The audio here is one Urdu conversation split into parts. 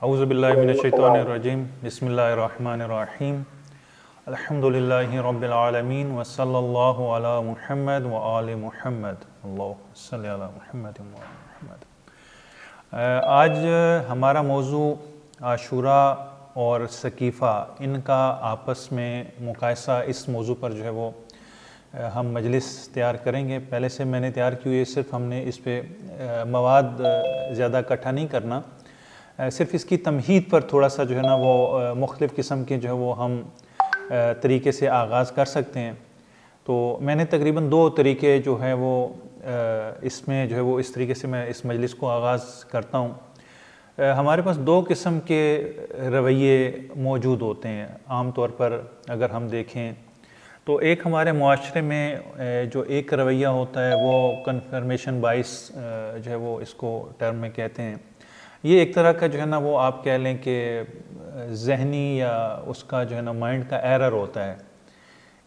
اعوذ باللہ من الشیطان الرجیم بسم اللہ الرحمن الرحیم الحمدللہ رب العالمین وصلی اللہ علی محمد وآل محمد اللہم صلی علی محمد وآل محمد۔ آج ہمارا موضوع عاشوراء اور ثقیفہ، ان کا آپس میں مقایسہ، اس موضوع پر جو ہے وہ ہم مجلس تیار کریں گے۔ پہلے سے میں نے تیار کی ہوئی ہے، صرف ہم نے اس پہ مواد زیادہ اکٹھا نہیں کرنا، صرف اس کی تمہید پر تھوڑا سا جو ہے نا وہ مختلف قسم کے جو ہے وہ ہم طریقے سے آغاز کر سکتے ہیں۔ تو میں نے تقریباً 2 طریقے جو ہیں وہ اس میں جو ہے وہ اس طریقے سے میں اس مجلس کو آغاز کرتا ہوں۔ ہمارے پاس 2 قسم کے رویے موجود ہوتے ہیں عام طور پر اگر ہم دیکھیں تو۔ ایک ہمارے معاشرے میں جو ایک رویہ ہوتا ہے وہ کنفرمیشن بائس جو ہے وہ اس کو ٹرم میں کہتے ہیں۔ یہ ایک طرح کا جو ہے نا وہ آپ کہہ لیں کہ ذہنی یا اس کا جو ہے نا مائنڈ کا ایرر ہوتا ہے۔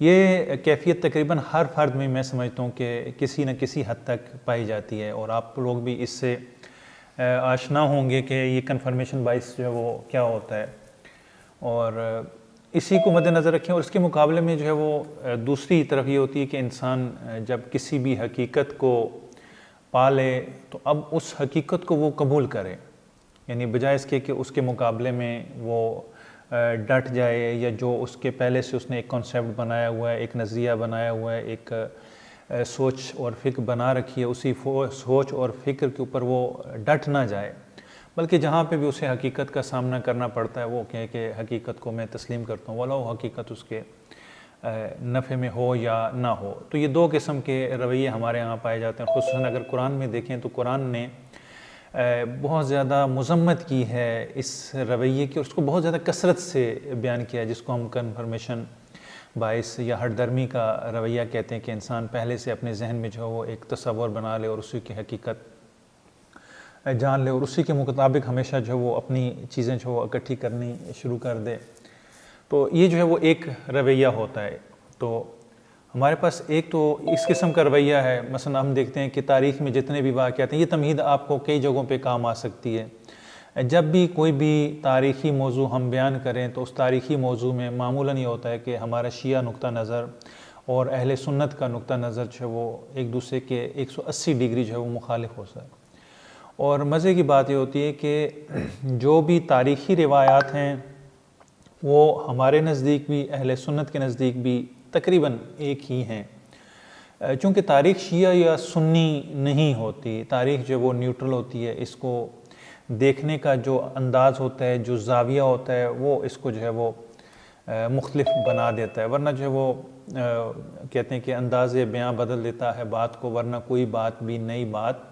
یہ کیفیت تقریباً ہر فرد میں میں سمجھتا ہوں کہ کسی نہ کسی حد تک پائی جاتی ہے، اور آپ لوگ بھی اس سے آشنا ہوں گے کہ یہ کنفرمیشن بائس جو ہے وہ کیا ہوتا ہے، اور اسی کو مد نظر رکھیں۔ اور اس کے مقابلے میں جو ہے وہ دوسری طرف یہ ہوتی ہے کہ انسان جب کسی بھی حقیقت کو پا لے تو اب اس حقیقت کو وہ قبول کرے، یعنی بجائے اس کے کہ اس کے مقابلے میں وہ ڈٹ جائے، یا جو اس کے پہلے سے اس نے ایک کانسیپٹ بنایا ہوا ہے، ایک نظریہ بنایا ہوا ہے، ایک سوچ اور فکر بنا رکھی ہے، اسی سوچ اور فکر کے اوپر وہ ڈٹ نہ جائے، بلکہ جہاں پہ بھی اسے حقیقت کا سامنا کرنا پڑتا ہے وہ کہے کہ حقیقت کو میں تسلیم کرتا ہوں، ولو حقیقت اس کے نفع میں ہو یا نہ ہو۔ تو یہ 2 قسم کے رویے ہمارے ہاں پائے جاتے ہیں۔ خصوصاً اگر قرآن میں دیکھیں تو قرآن نے بہت زیادہ مذمت کی ہے اس رویے کی، اور اس کو بہت زیادہ کثرت سے بیان کیا ہے، جس کو ہم کنفرمیشن بائس یا ہٹ درمی کا رویہ کہتے ہیں، کہ انسان پہلے سے اپنے ذہن میں جو ہے وہ ایک تصور بنا لے اور اسی کی حقیقت جان لے، اور اسی کے مطابق ہمیشہ جو ہے وہ اپنی چیزیں جو وہ اکٹھی کرنی شروع کر دے۔ تو یہ جو ہے وہ ایک رویہ ہوتا ہے۔ تو ہمارے پاس ایک تو اس قسم کا رویہ ہے، مثلا ہم دیکھتے ہیں کہ تاریخ میں جتنے بھی واقعات ہیں، یہ تمہید آپ کو کئی جگہوں پہ کام آ سکتی ہے۔ جب بھی کوئی بھی تاریخی موضوع ہم بیان کریں تو اس تاریخی موضوع میں معمولاً یہ ہوتا ہے کہ ہمارا شیعہ نقطہ نظر اور اہل سنت کا نقطہ نظر جو ہے وہ ایک دوسرے کے 180 ڈگری جو ہے وہ مخالف ہو سکتا ہے۔ اور مزے کی بات یہ ہوتی ہے کہ جو بھی تاریخی روایات ہیں وہ ہمارے نزدیک بھی اہل سنت کے نزدیک بھی تقریباً ایک ہی ہیں، چونکہ تاریخ شیعہ یا سنی نہیں ہوتی، تاریخ جو وہ نیوٹرل ہوتی ہے۔ اس کو دیکھنے کا جو انداز ہوتا ہے، جو زاویہ ہوتا ہے، وہ اس کو جو ہے وہ مختلف بنا دیتا ہے، ورنہ جو ہے وہ کہتے ہیں کہ انداز بیاں بدل دیتا ہے بات کو، ورنہ کوئی بات بھی نئی بات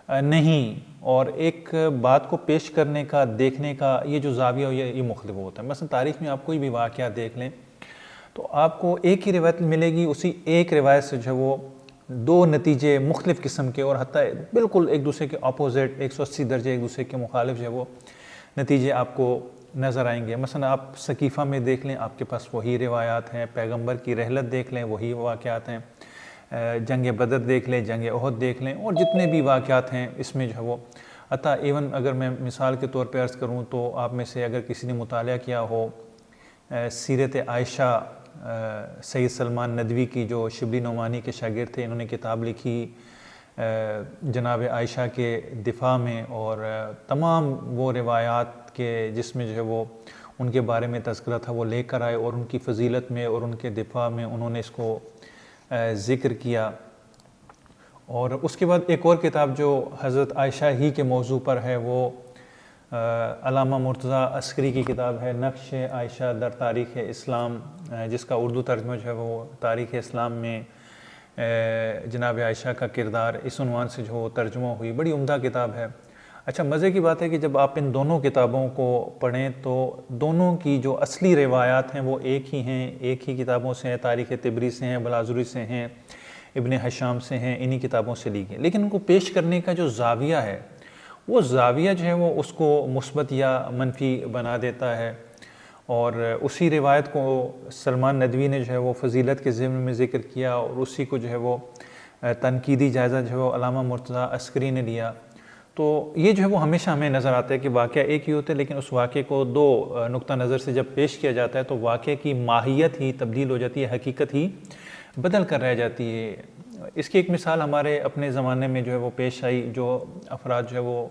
نہیں۔ اور ایک بات کو پیش کرنے کا، دیکھنے کا یہ جو زاویہ یہ مختلف ہوتا ہے۔ مثلا تاریخ میں آپ کوئی بھی واقعہ دیکھ لیں تو آپ کو ایک ہی روایت ملے گی، اسی ایک روایت سے جو ہے وہ 2 نتیجے مختلف قسم کے، اور حتیٰ بالکل ایک دوسرے کے اپوزٹ 180 درجے ایک دوسرے کے مخالف جو ہے وہ نتیجے آپ کو نظر آئیں گے۔ مثلا آپ ثقیفہ میں دیکھ لیں، آپ کے پاس وہی روایات ہیں، پیغمبر کی رحلت دیکھ لیں وہی واقعات ہیں، جنگ بدر دیکھ لیں، جنگ احد دیکھ لیں، اور جتنے بھی واقعات ہیں اس میں جو ہے وہ حتیٰ ایون اگر میں مثال کے طور پہ عرض کروں تو آپ میں سے اگر کسی نے مطالعہ کیا ہو سیرت عائشہ سید سلمان ندوی کی، جو شبلی نعمانی کے شاگرد تھے، انہوں نے کتاب لکھی جناب عائشہ کے دفاع میں، اور تمام وہ روایات کے جس میں جو ہے وہ ان کے بارے میں تذکرہ تھا وہ لے کر آئے، اور ان کی فضیلت میں اور ان کے دفاع میں انہوں نے اس کو ذکر کیا۔ اور اس کے بعد ایک اور کتاب جو حضرت عائشہ ہی کے موضوع پر ہے، وہ علامہ مرتضیٰ عسکری کی کتاب ہے نقش عائشہ در تاریخ اسلام، جس کا اردو ترجمہ جو ہے وہ تاریخ اسلام میں جناب عائشہ کا کردار، اس عنوان سے جو ترجمہ ہوئی، بڑی عمدہ کتاب ہے۔ اچھا، مزے کی بات ہے کہ جب آپ ان دونوں کتابوں کو پڑھیں تو دونوں کی جو اصلی روایات ہیں وہ ایک ہی ہیں، ایک ہی کتابوں سے ہیں، تاریخ طبری سے ہیں، بلازری سے ہیں، ابن حشام سے ہیں، انہی کتابوں سے لی گئی، لیکن ان کو پیش کرنے کا جو زاویہ ہے وہ زاویہ جو ہے وہ اس کو مثبت یا منفی بنا دیتا ہے۔ اور اسی روایت کو سلمان ندوی نے جو ہے وہ فضیلت کے ضمن میں ذکر کیا، اور اسی کو جو ہے وہ تنقیدی جائزہ جو ہے وہ علامہ مرتضیٰ عسکری نے لیا۔ تو یہ جو ہے وہ ہمیشہ ہمیں نظر آتا ہے کہ واقعہ ایک ہی ہوتا ہے، لیکن اس واقعے کو دو نقطہ نظر سے جب پیش کیا جاتا ہے تو واقعے کی ماہیت ہی تبدیل ہو جاتی ہے، حقیقت ہی بدل کر رہ جاتی ہے۔ اس کی ایک مثال ہمارے اپنے زمانے میں جو ہے وہ پیش آئی، جو افراد جو ہے وہ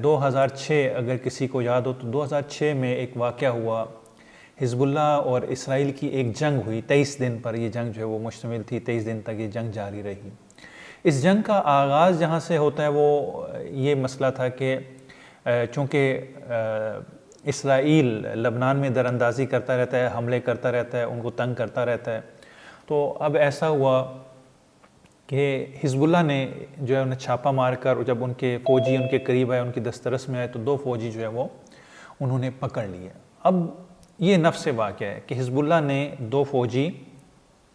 2006 اگر کسی کو یاد ہو تو 2006 میں ایک واقعہ ہوا، حزب اللہ اور اسرائیل کی ایک جنگ ہوئی، 23 دن پر یہ جنگ جو ہے وہ مشتمل تھی، 23 دن تک یہ جنگ جاری رہی۔ اس جنگ کا آغاز جہاں سے ہوتا ہے وہ یہ مسئلہ تھا کہ چونکہ اسرائیل لبنان میں در اندازی کرتا رہتا ہے، حملے کرتا رہتا ہے، ان کو تنگ کرتا رہتا ہے، تو اب ایسا ہوا کہ حزب اللہ نے جو ہے انہیں چھاپا مار کر، جب ان کے فوجی ان کے قریب آئے، ان کی دسترس میں آئے، تو 2 فوجی جو ہے وہ انہوں نے پکڑ لیے۔ اب یہ نفس واقعہ ہے کہ حزب اللہ نے 2 فوجی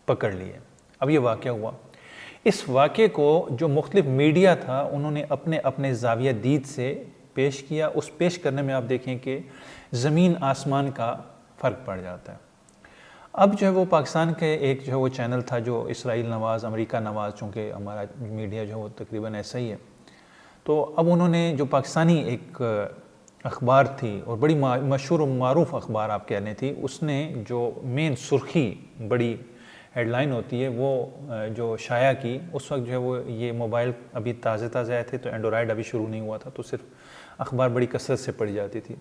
پکڑ لیے۔ اب یہ واقعہ ہوا، اس واقعے کو جو مختلف میڈیا تھا انہوں نے اپنے اپنے زاویہ دید سے پیش کیا۔ اس پیش کرنے میں آپ دیکھیں کہ زمین آسمان کا فرق پڑ جاتا ہے۔ اب جو ہے وہ پاکستان کے ایک جو ہے وہ چینل تھا جو اسرائیل نواز، امریکہ نواز، چونکہ ہمارا میڈیا جو ہے وہ تقریباً ایسا ہی ہے، تو اب انہوں نے جو پاکستانی ایک اخبار تھی اور بڑی مشہور و معروف اخبار آپ کہہ لیں تھی، اس نے جو مین سرخی بڑی ہیڈ لائن ہوتی ہے وہ جو شائع کی، اس وقت جو ہے وہ یہ موبائل ابھی تازے آئے تھے، تو اینڈرائڈ ابھی شروع نہیں ہوا تھا، تو صرف اخبار بڑی کثرت سے پڑھی جاتی تھی۔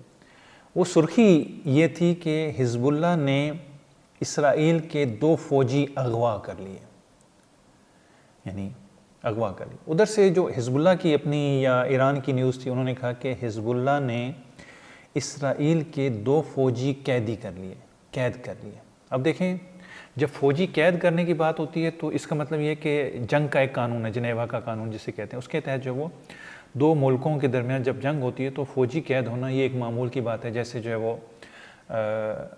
وہ سرخی یہ تھی کہ حزب اللہ نے اسرائیل کے 2 فوجی اغوا کر لیے، یعنی اغوا کر لیے۔ ادھر سے جو حزب اللہ کی اپنی یا ایران کی نیوز تھی، انہوں نے کہا کہ حزب اللہ نے اسرائیل کے 2 فوجی قید کر لیے۔ اب دیکھیں، جب فوجی قید کرنے کی بات ہوتی ہے تو اس کا مطلب یہ ہے کہ جنگ کا ایک قانون ہے، جنیوا کا قانون جسے کہتے ہیں، اس کے تحت جو وہ 2 ملکوں کے درمیان جب جنگ ہوتی ہے تو فوجی قید ہونا یہ ایک معمول کی بات ہے۔ جیسے جو ہے وہ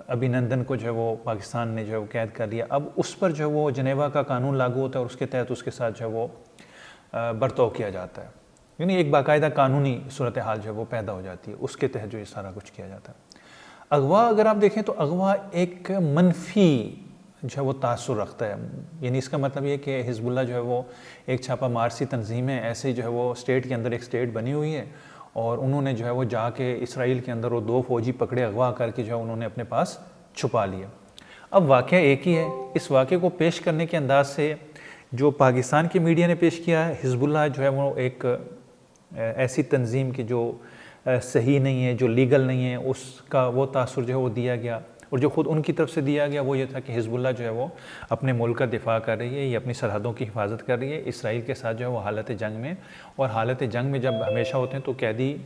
ابھی نندن کو جو ہے وہ پاکستان نے جو ہے وہ قید کر لیا، اب اس پر جو ہے وہ جنیوا کا قانون لاگو ہوتا ہے اور اس کے تحت اس کے ساتھ جو ہے وہ برتاؤ کیا جاتا ہے، یعنی ایک باقاعدہ قانونی صورتحال جو ہے وہ پیدا ہو جاتی ہے، اس کے تحت جو یہ سارا کچھ کیا جاتا ہے۔ اغوا اگر آپ دیکھیں تو اغوا ایک منفی جو ہے وہ تاثر رکھتا ہے، یعنی اس کا مطلب یہ کہ حزب اللہ جو ہے وہ ایک چھاپا مارسی تنظیم ہے، ایسے جو ہے وہ اسٹیٹ کے اندر ایک اسٹیٹ بنی ہوئی ہے، اور انہوں نے جو ہے وہ جا کے اسرائیل کے اندر وہ 2 فوجی پکڑے، اغوا کر کے جو ہے انہوں نے اپنے پاس چھپا لیا۔ اب واقعہ ایک ہی ہے، اس واقعے کو پیش کرنے کے انداز سے جو پاکستان کی میڈیا نے پیش کیا ہے، حزب اللہ جو ہے وہ ایک ایسی تنظیم کی جو صحیح نہیں ہے، جو لیگل نہیں ہے، اس کا وہ تاثر جو ہے وہ دیا گیا، اور جو خود ان کی طرف سے دیا گیا وہ یہ تھا کہ حزب اللہ جو ہے وہ اپنے ملک کا دفاع کر رہی ہے، یہ اپنی سرحدوں کی حفاظت کر رہی ہے، اسرائیل کے ساتھ جو ہے وہ حالت جنگ میں، اور حالت جنگ میں جب ہمیشہ ہوتے ہیں تو قیدی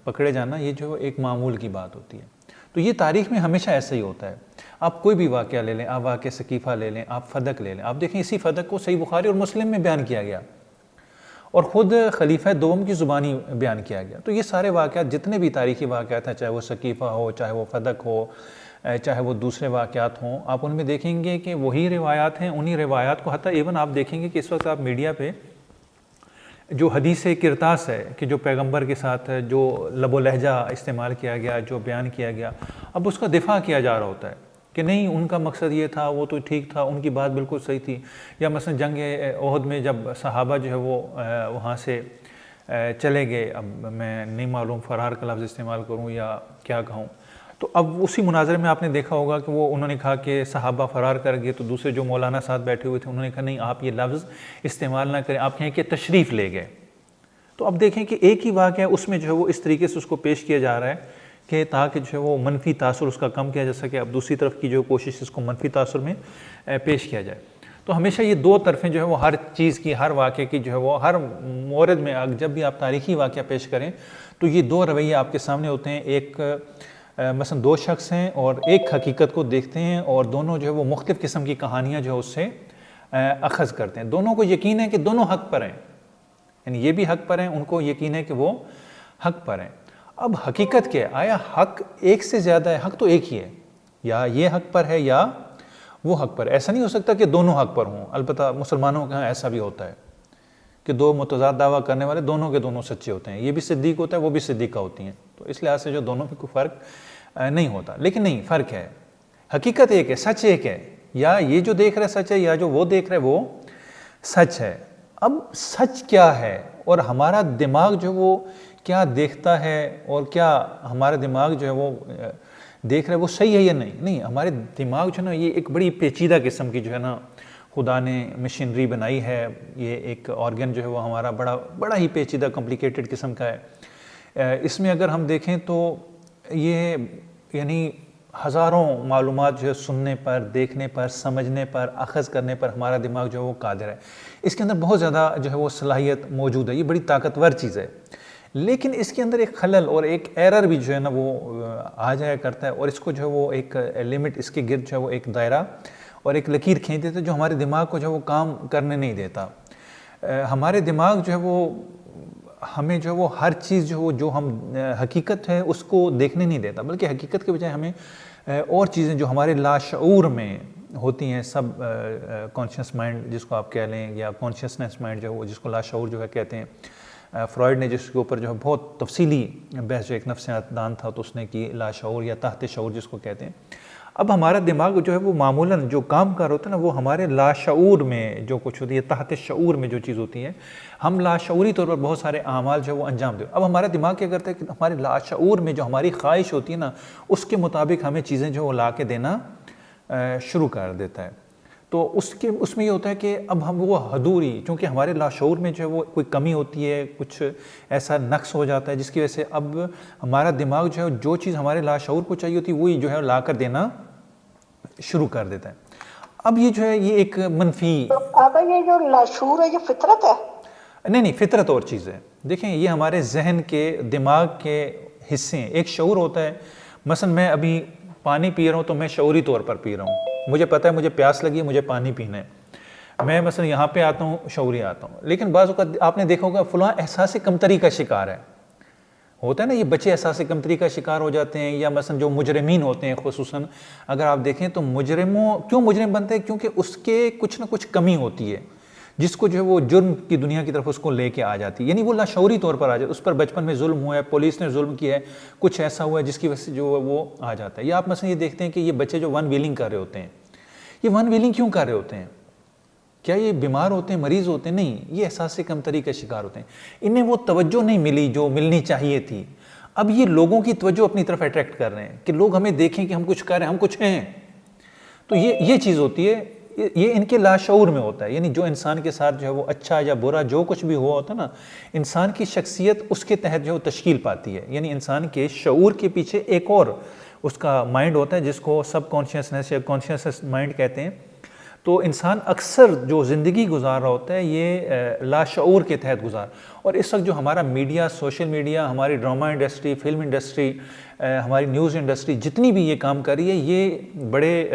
پکڑے جانا یہ جو ایک معمول کی بات ہوتی ہے۔ تو یہ تاریخ میں ہمیشہ ایسا ہی ہوتا ہے۔ آپ کوئی بھی واقعہ لے لیں، آپ واقعہ ثقیفہ لے لیں، آپ فدق لے لیں، آپ دیکھیں اسی فدق کو صحیح بخاری اور مسلم میں بیان کیا گیا اور خود خلیفہ دوم کی زبانی بیان کیا گیا۔ تو یہ سارے واقعات، جتنے بھی تاریخی واقعات ہیں، چاہے وہ ثقیفہ ہو، چاہے وہ فدق ہو، چاہے وہ دوسرے واقعات ہوں، آپ ان میں دیکھیں گے کہ وہی روایات ہیں، انہی روایات کو حتیٰ ایون آپ دیکھیں گے کہ اس وقت آپ میڈیا پہ جو حدیث کرتاس ہے کہ جو پیغمبر کے ساتھ جو لب و لہجہ استعمال کیا گیا، جو بیان کیا گیا، اب اس کا دفاع کیا جا رہا ہوتا ہے کہ نہیں ان کا مقصد یہ تھا، وہ تو ٹھیک تھا، ان کی بات بالکل صحیح تھی۔ یا مثلا جنگ احد میں جب صحابہ جو ہے وہ وہاں سے چلے گئے، اب میں نہیں معلوم فرار کا لفظ استعمال کروں یا کیا کہوں، تو اب اسی مناظرے میں آپ نے دیکھا ہوگا کہ وہ انہوں نے کہا کہ صحابہ فرار کر گئے، تو دوسرے جو مولانا ساتھ بیٹھے ہوئے تھے انہوں نے کہا نہیں آپ یہ لفظ استعمال نہ کریں، آپ کہیں کہ تشریف لے گئے۔ تو اب دیکھیں کہ ایک ہی واقعہ اس میں جو ہے وہ اس طریقے سے اس کو پیش کیا جا رہا ہے کہ تاکہ جو ہے وہ منفی تاثر اس کا کم کیا جا سکے، اب دوسری طرف کی جو کوشش اس کو منفی تاثر میں پیش کیا جائے۔ تو ہمیشہ یہ 2 طرفیں جو ہے وہ ہر چیز کی، ہر واقعے کی جو ہے وہ ہر مورد میں جب بھی آپ تاریخی واقعہ پیش کریں تو یہ 2 رویے آپ کے سامنے ہوتے ہیں، ایک مثلا 2 شخص ہیں اور ایک حقیقت کو دیکھتے ہیں، اور دونوں جو ہے وہ مختلف قسم کی کہانیاں جو ہے اس سے اخذ کرتے ہیں، دونوں کو یقین ہے کہ دونوں حق پر ہیں، یعنی یہ بھی حق پر ہیں، ان کو یقین ہے کہ وہ حق پر ہیں۔ اب حقیقت کیا ہے؟ آیا حق ایک سے زیادہ ہے؟ حق تو ایک ہی ہے، یا یہ حق پر ہے یا وہ حق پر ہے، ایسا نہیں ہو سکتا کہ دونوں حق پر ہوں۔ البتہ مسلمانوں کے ہاں ایسا بھی ہوتا ہے کہ 2 متضاد دعویٰ کرنے والے دونوں کے دونوں سچے ہوتے ہیں، یہ بھی صدیق ہوتا ہے، وہ بھی صدیقہ ہوتی ہیں، تو اس لحاظ سے جو دونوں میں کوئی فرق نہیں ہوتا، لیکن نہیں، فرق ہے، حقیقت ایک ہے، سچ ایک ہے، یا یہ جو دیکھ رہے سچ ہے یا جو وہ دیکھ رہے وہ سچ ہے۔ اب سچ کیا ہے اور ہمارا دماغ جو وہ کیا دیکھتا ہے اور کیا ہمارا دماغ جو ہے وہ دیکھ رہا ہے وہ صحیح ہے یا نہیں. ہمارے دماغ جو ہے نا یہ ایک بڑی پیچیدہ قسم کی جو ہے نا خدا نے مشینری بنائی ہے. یہ ایک آرگن جو ہے وہ ہمارا بڑا ہی پیچیدہ کمپلیکیٹڈ قسم کا ہے. اس میں اگر ہم دیکھیں تو یہ یعنی ہزاروں معلومات جو ہے سننے پر، دیکھنے پر، سمجھنے پر، اخذ کرنے پر ہمارا دماغ جو ہے وہ قادر ہے. اس کے اندر بہت زیادہ جو ہے وہ صلاحیت موجود ہے. یہ بڑی طاقتور چیز ہے. لیکن اس کے اندر ایک خلل اور ایک ایرر بھی جو ہے نا وہ آ جایا کرتا ہے، اور اس کو جو ہے وہ ایک لمٹ، اس کے گرد جو ہے وہ ایک دائرہ اور ایک لکیر کھینچ دیتا ہے جو ہمارے دماغ کو جو ہے وہ کام کرنے نہیں دیتا. ہمارے دماغ جو ہے وہ ہمیں جو ہے وہ ہر چیز جو ہم حقیقت ہے اس کو دیکھنے نہیں دیتا، بلکہ حقیقت کے بجائے ہمیں اور چیزیں جو ہمارے لاشعور میں ہوتی ہیں، سب کانشیس مائنڈ جس کو آپ کہہ لیں، یا کانشیسنس مائنڈ جو ہے وہ جس کو لاشعور جو ہے کہتے ہیں. فرائڈ نے جس کے اوپر جو ہے بہت تفصیلی بحث جو ایک نفسیات دان تھا تو اس نے کی لاشعور یا تحت شعور جس کو کہتے ہیں. اب ہمارا دماغ جو ہے وہ معمولاً جو کام کر ہوتا ہے نا وہ ہمارے لاشعور میں جو کچھ ہوتی ہے، تحت شعور میں جو چیز ہوتی ہے، ہم لاشعوری طور پر بہت سارے اعمال جو ہے وہ انجام دیں. اب ہمارا دماغ کیا کرتا ہے کہ ہمارے لاشعور میں جو ہماری خواہش ہوتی ہے نا اس کے مطابق ہمیں چیزیں جو وہ لا کے دینا شروع کر دیتا ہے. تو اس میں یہ ہوتا ہے کہ اب ہم وہ حضوری، چونکہ ہمارے لاشعور میں جو ہے وہ کوئی کمی ہوتی ہے، کچھ ایسا نقص ہو جاتا ہے جس کی وجہ سے اب ہمارا دماغ جو ہے جو چیز ہمارے لاشعور کو چاہیے ہوتی ہے وہی جو ہے لا کر دینا شروع کر دیتا ہے. اب یہ جو ہے یہ ایک منفی، آقا یہ جو لاشعور ہے یہ فطرت ہے؟ نہیں، فطرت اور چیز ہے. دیکھیں یہ ہمارے ذہن کے، دماغ کے حصے ہیں. ایک شعور ہوتا ہے، مثلا میں ابھی پانی پی رہا ہوں تو میں شعوری طور پر پی رہا ہوں، مجھے پتہ ہے مجھے پیاس لگی ہے، مجھے پانی پینا ہے. میں مثلا یہاں پہ آتا ہوں، شعوری آتا ہوں. لیکن بعض اوقات آپ نے دیکھا ہوگا فلاں احساس کمتری کا شکار ہے، ہوتا ہے نا، یہ بچے احساس کمتری کا شکار ہو جاتے ہیں. یا مثلا جو مجرمین ہوتے ہیں، خصوصاً اگر آپ دیکھیں تو مجرموں کیوں مجرم بنتے ہیں؟ کیونکہ اس کے کچھ نہ کچھ کمی ہوتی ہے جس کو جو ہے وہ جرم کی دنیا کی طرف اس کو لے کے آ جاتی ہے. یعنی وہ لاشعوری طور پر آ جاتا ہے، اس پر بچپن میں ظلم ہوا ہے، پولیس نے ظلم کیا ہے، کچھ ایسا ہوا ہے جس کی وجہ سے جو ہے وہ آ جاتا ہے. یا آپ مثلا یہ دیکھتے ہیں کہ یہ بچے جو ون ویلنگ کر رہے ہوتے ہیں، یہ ون ویلنگ کیوں کر رہے ہوتے ہیں؟ کیا یہ بیمار ہوتے ہیں، مریض ہوتے ہیں؟ نہیں، یہ احساس کمتری کا شکار ہوتے ہیں. انہیں وہ توجہ نہیں ملی جو ملنی چاہیے تھی. اب یہ لوگوں کی توجہ اپنی طرف اٹریکٹ کر رہے ہیں کہ لوگ ہمیں دیکھیں کہ ہم کچھ کر رہے ہیں، ہم کچھ ہیں. تو یہ چیز ہوتی ہے، یہ ان کے لاشعور میں ہوتا ہے. یعنی جو انسان کے ساتھ جو ہے وہ اچھا یا برا جو کچھ بھی ہوا ہوتا ہے نا، انسان کی شخصیت اس کے تحت جو تشکیل پاتی ہے. یعنی انسان کے شعور کے پیچھے ایک اور اس کا مائنڈ ہوتا ہے جس کو سب کانشیسنس یا کانشیسنس مائنڈ کہتے ہیں. تو انسان اکثر جو زندگی گزار رہا ہوتا ہے یہ لاشعور کے تحت گزار. اور اس وقت جو ہمارا میڈیا، سوشل میڈیا، ہماری ڈرامہ انڈسٹری، فلم انڈسٹری، ہماری نیوز انڈسٹری جتنی بھی یہ کام کر رہی ہے، یہ بڑے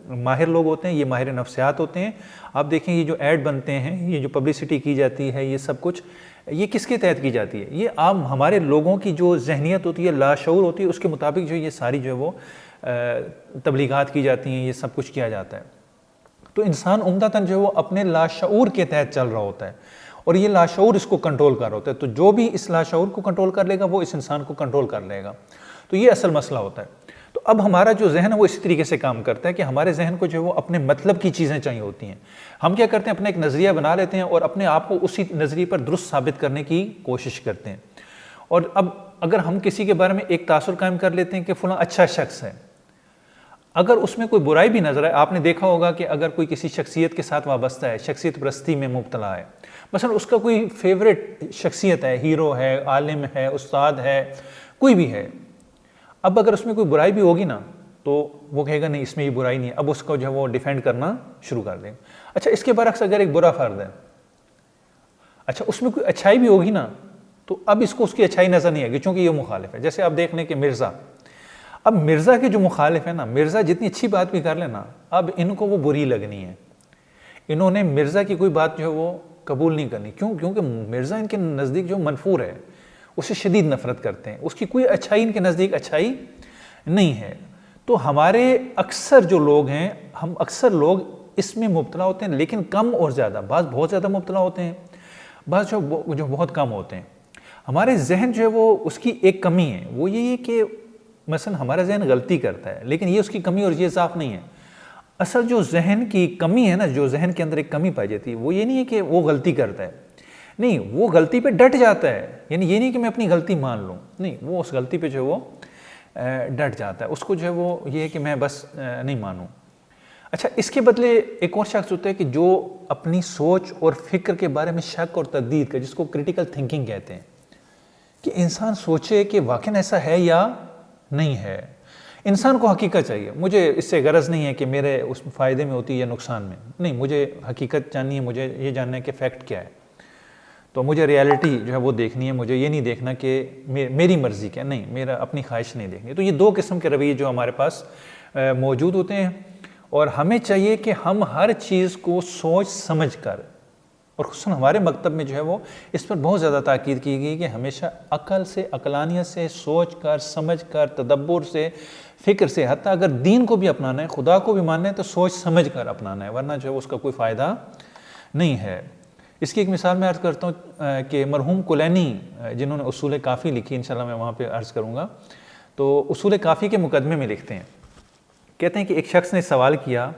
ماہر لوگ ہوتے ہیں، یہ ماہر نفسیات ہوتے ہیں. آپ دیکھیں یہ جو ایڈ بنتے ہیں، یہ جو پبلسٹی کی جاتی ہے، یہ سب کچھ یہ کس کے تحت کی جاتی ہے؟ یہ عام ہمارے لوگوں کی جو ذہنیت ہوتی ہے، لاشعور ہوتی ہے، اس کے مطابق جو یہ ساری جو ہے وہ تبلیغات کی جاتی ہیں، یہ سب کچھ کیا جاتا ہے. تو انسان عمدتاً جو ہے وہ اپنے لاشعور کے تحت چل رہا ہوتا ہے اور یہ لاشعور اس کو کنٹرول کر رہا ہوتا ہے. تو جو بھی اس لاشعور کو کنٹرول کر لے گا وہ اس انسان کو کنٹرول کر لے گا. تو یہ اصل مسئلہ ہوتا ہے. تو اب ہمارا جو ذہن ہے وہ اسی طریقے سے کام کرتا ہے کہ ہمارے ذہن کو جو ہے وہ اپنے مطلب کی چیزیں چاہیے ہوتی ہیں. ہم کیا کرتے ہیں؟ اپنا ایک نظریہ بنا لیتے ہیں اور اپنے آپ کو اسی نظریے پر درست ثابت کرنے کی کوشش کرتے ہیں. اور اب اگر ہم کسی کے بارے میں ایک تاثر قائم کر لیتے ہیں کہ فلاں اچھا شخص ہے، اگر اس میں کوئی برائی بھی نظر آئے، آپ نے دیکھا ہوگا کہ اگر کوئی کسی شخصیت کے ساتھ وابستہ ہے، شخصیت پرستی میں مبتلا ہے، مثلا اس کا کوئی فیوریٹ شخصیت ہے، ہیرو ہے، عالم ہے، استاد ہے، کوئی بھی ہے، اب اگر اس میں کوئی برائی بھی ہوگی نا تو وہ کہے گا نہیں اس میں یہ برائی نہیں ہے. اب اس کو جو ہے وہ ڈیفینڈ کرنا شروع کر دیں. اچھا اس کے برعکس اگر ایک برا فرد ہے، اچھا اس میں کوئی اچھائی بھی ہوگی نا تو اب اس کو اس کی اچھائی نظر نہیں آئے گی چونکہ یہ مخالف ہے. جیسے آپ دیکھ لیں کہ مرزا، اب مرزا کے جو مخالف ہیں نا، مرزا جتنی اچھی بات بھی کر لینا اب ان کو وہ بری لگنی ہے. انہوں نے مرزا کی کوئی بات جو ہے وہ قبول نہیں کرنی. کیونکہ مرزا ان کے نزدیک جو منفور ہے، اسے شدید نفرت کرتے ہیں، اس کی کوئی اچھائی ان کے نزدیک اچھائی نہیں ہے. تو ہمارے اکثر جو لوگ ہیں، ہم اکثر لوگ اس میں مبتلا ہوتے ہیں، لیکن کم اور زیادہ. بعض بہت زیادہ مبتلا ہوتے ہیں، بعض جو بہت کم ہوتے ہیں. ہمارے ذہن جو ہے وہ اس کی ایک کمی ہے، وہ یہ ہے کہ مثلا ہمارا ذہن غلطی کرتا ہے، لیکن یہ اس کی کمی اور یہ ضعف نہیں ہے. اصل جو ذہن کی کمی ہے نا، جو ذہن کے اندر ایک کمی پائی جاتی ہے، وہ یہ نہیں ہے کہ وہ غلطی کرتا ہے، نہیں، وہ غلطی پہ ڈٹ جاتا ہے، یعنی یہ نہیں کہ میں اپنی غلطی مان لوں، نہیں، وہ اس غلطی پہ جو ہے وہ ڈٹ جاتا ہے، اس کو جو ہے وہ یہ ہے کہ میں بس نہیں مانوں۔ اچھا، اس کے بدلے ایک اور شخص ہوتا ہے کہ جو اپنی سوچ اور فکر کے بارے میں شک اور تردید کا، جس کو کریٹیکل تھنکنگ کہتے ہیں، کہ انسان سوچے کہ واقعاً ایسا ہے یا نہیں ہے۔ انسان کو حقیقت چاہیے، مجھے اس سے غرض نہیں ہے کہ میرے اس فائدے میں ہوتی ہے یا نقصان میں، نہیں، مجھے حقیقت جاننی ہے، مجھے یہ جاننا ہے کہ فیکٹ کیا ہے، تو مجھے ریالٹی جو ہے وہ دیکھنی ہے، مجھے یہ نہیں دیکھنا کہ میری مرضی کیا، نہیں، میرا اپنی خواہش نہیں دیکھنی۔ تو یہ دو قسم کے رویے جو ہمارے پاس موجود ہوتے ہیں، اور ہمیں چاہیے کہ ہم ہر چیز کو سوچ سمجھ کر، اور خصوصاً ہمارے مکتب میں جو ہے وہ اس پر بہت زیادہ تاکید کی گئی کہ ہمیشہ عقل سے، عقلانیت سے، سوچ کر، سمجھ کر، تدبر سے، فکر سے، حتیٰ اگر دین کو بھی اپنانا ہے، خدا کو بھی ماننا ہے، تو سوچ سمجھ کر اپنانا ہے، ورنہ جو ہے اس کا کوئی فائدہ نہیں ہے۔ اس کی ایک مثال میں عرض کرتا ہوں کہ مرحوم کلینی جنہوں نے اصول کافی لکھی، انشاءاللہ میں وہاں پہ عرض کروں گا، تو اصول کافی کے مقدمے میں لکھتے ہیں، کہتے ہیں کہ ایک شخص نے سوال کیا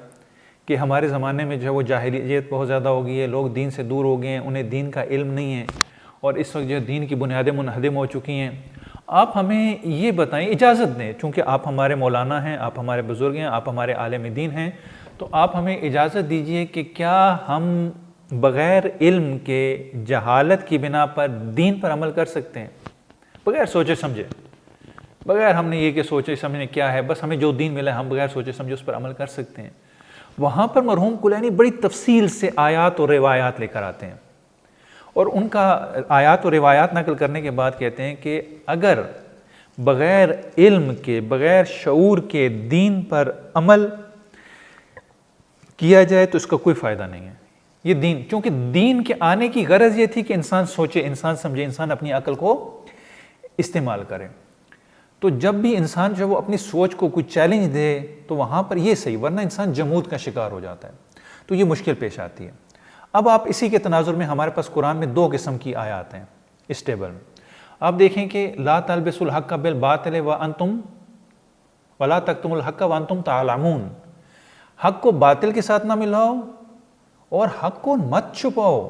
کہ ہمارے زمانے میں جو ہے وہ جاہلیت بہت زیادہ ہو گئی ہے، لوگ دین سے دور ہو گئے ہیں، انہیں دین کا علم نہیں ہے، اور اس وقت جو ہے دین کی بنیادیں منہدم ہو چکی ہیں، آپ ہمیں یہ بتائیں، اجازت دیں، چونکہ آپ ہمارے مولانا ہیں، آپ ہمارے بزرگ ہیں، آپ ہمارے عالم دین ہیں، تو آپ ہمیں اجازت دیجئے کہ کیا ہم بغیر علم کے، جہالت کی بنا پر دین پر عمل کر سکتے ہیں، بغیر سوچے سمجھے، بغیر ہم نے یہ کہ سوچے سمجھنے کیا ہے، بس ہمیں جو دین ملا ہے ہم بغیر سوچے سمجھے اس پر عمل کر سکتے ہیں۔ وہاں پر مرحوم کلینی بڑی تفصیل سے آیات اور روایات لے کر آتے ہیں، اور ان کا آیات اور روایات نقل کرنے کے بعد کہتے ہیں کہ اگر بغیر علم کے، بغیر شعور کے دین پر عمل کیا جائے تو اس کا کوئی فائدہ نہیں ہے۔ یہ دین، چونکہ دین کے آنے کی غرض یہ تھی کہ انسان سوچے، انسان سمجھے، انسان اپنی عقل کو استعمال کرے، تو جب بھی انسان جو ہے وہ اپنی سوچ کو کوئی چیلنج دے تو وہاں پر یہ صحیح، ورنہ انسان جمود کا شکار ہو جاتا ہے، تو یہ مشکل پیش آتی ہے۔ اب آپ اسی کے تناظر میں ہمارے پاس قرآن میں دو قسم کی آیات ہیں اس ٹیبل میں، آپ دیکھیں کہ لا تلبسوا الحق بالباطل وانتم ولا تکتموا الحق وانتم تعلمون، حق کو باطل کے ساتھ نہ ملاؤ اور حق کو مت چھپاؤ،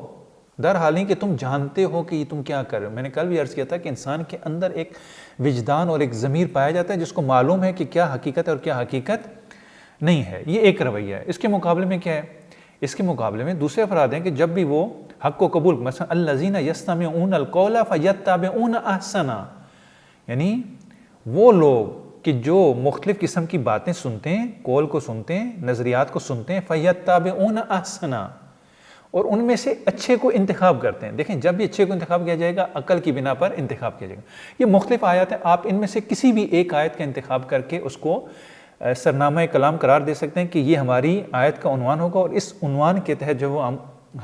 در حالیں کہ تم جانتے ہو کہ یہ تم کیا کر رہے ہو۔ میں نے کل بھی عرض کیا تھا کہ انسان کے اندر ایک وجدان اور ایک ضمیر پایا جاتا ہے جس کو معلوم ہے کہ کیا حقیقت ہے اور کیا حقیقت نہیں ہے، یہ ایک رویہ ہے۔ اس کے مقابلے میں کیا ہے؟ اس کے مقابلے میں دوسرے افراد ہیں کہ جب بھی وہ حق کو قبول، مثلا الذین یستمعون القول فیتبعون احسنہ، یعنی وہ لوگ کہ جو مختلف قسم کی باتیں سنتے ہیں، قول کو سنتے ہیں، نظریات کو سنتے ہیں، فیتبعون احسنہ، اور ان میں سے اچھے کو انتخاب کرتے ہیں۔ دیکھیں، جب بھی اچھے کو انتخاب کیا جائے گا، عقل کی بنا پر انتخاب کیا جائے گا۔ یہ مختلف آیات ہیں، آپ ان میں سے کسی بھی ایک آیت کا انتخاب کر کے اس کو سرنامہ کلام قرار دے سکتے ہیں کہ یہ ہماری آیت کا عنوان ہوگا، اور اس عنوان کے تحت جو وہ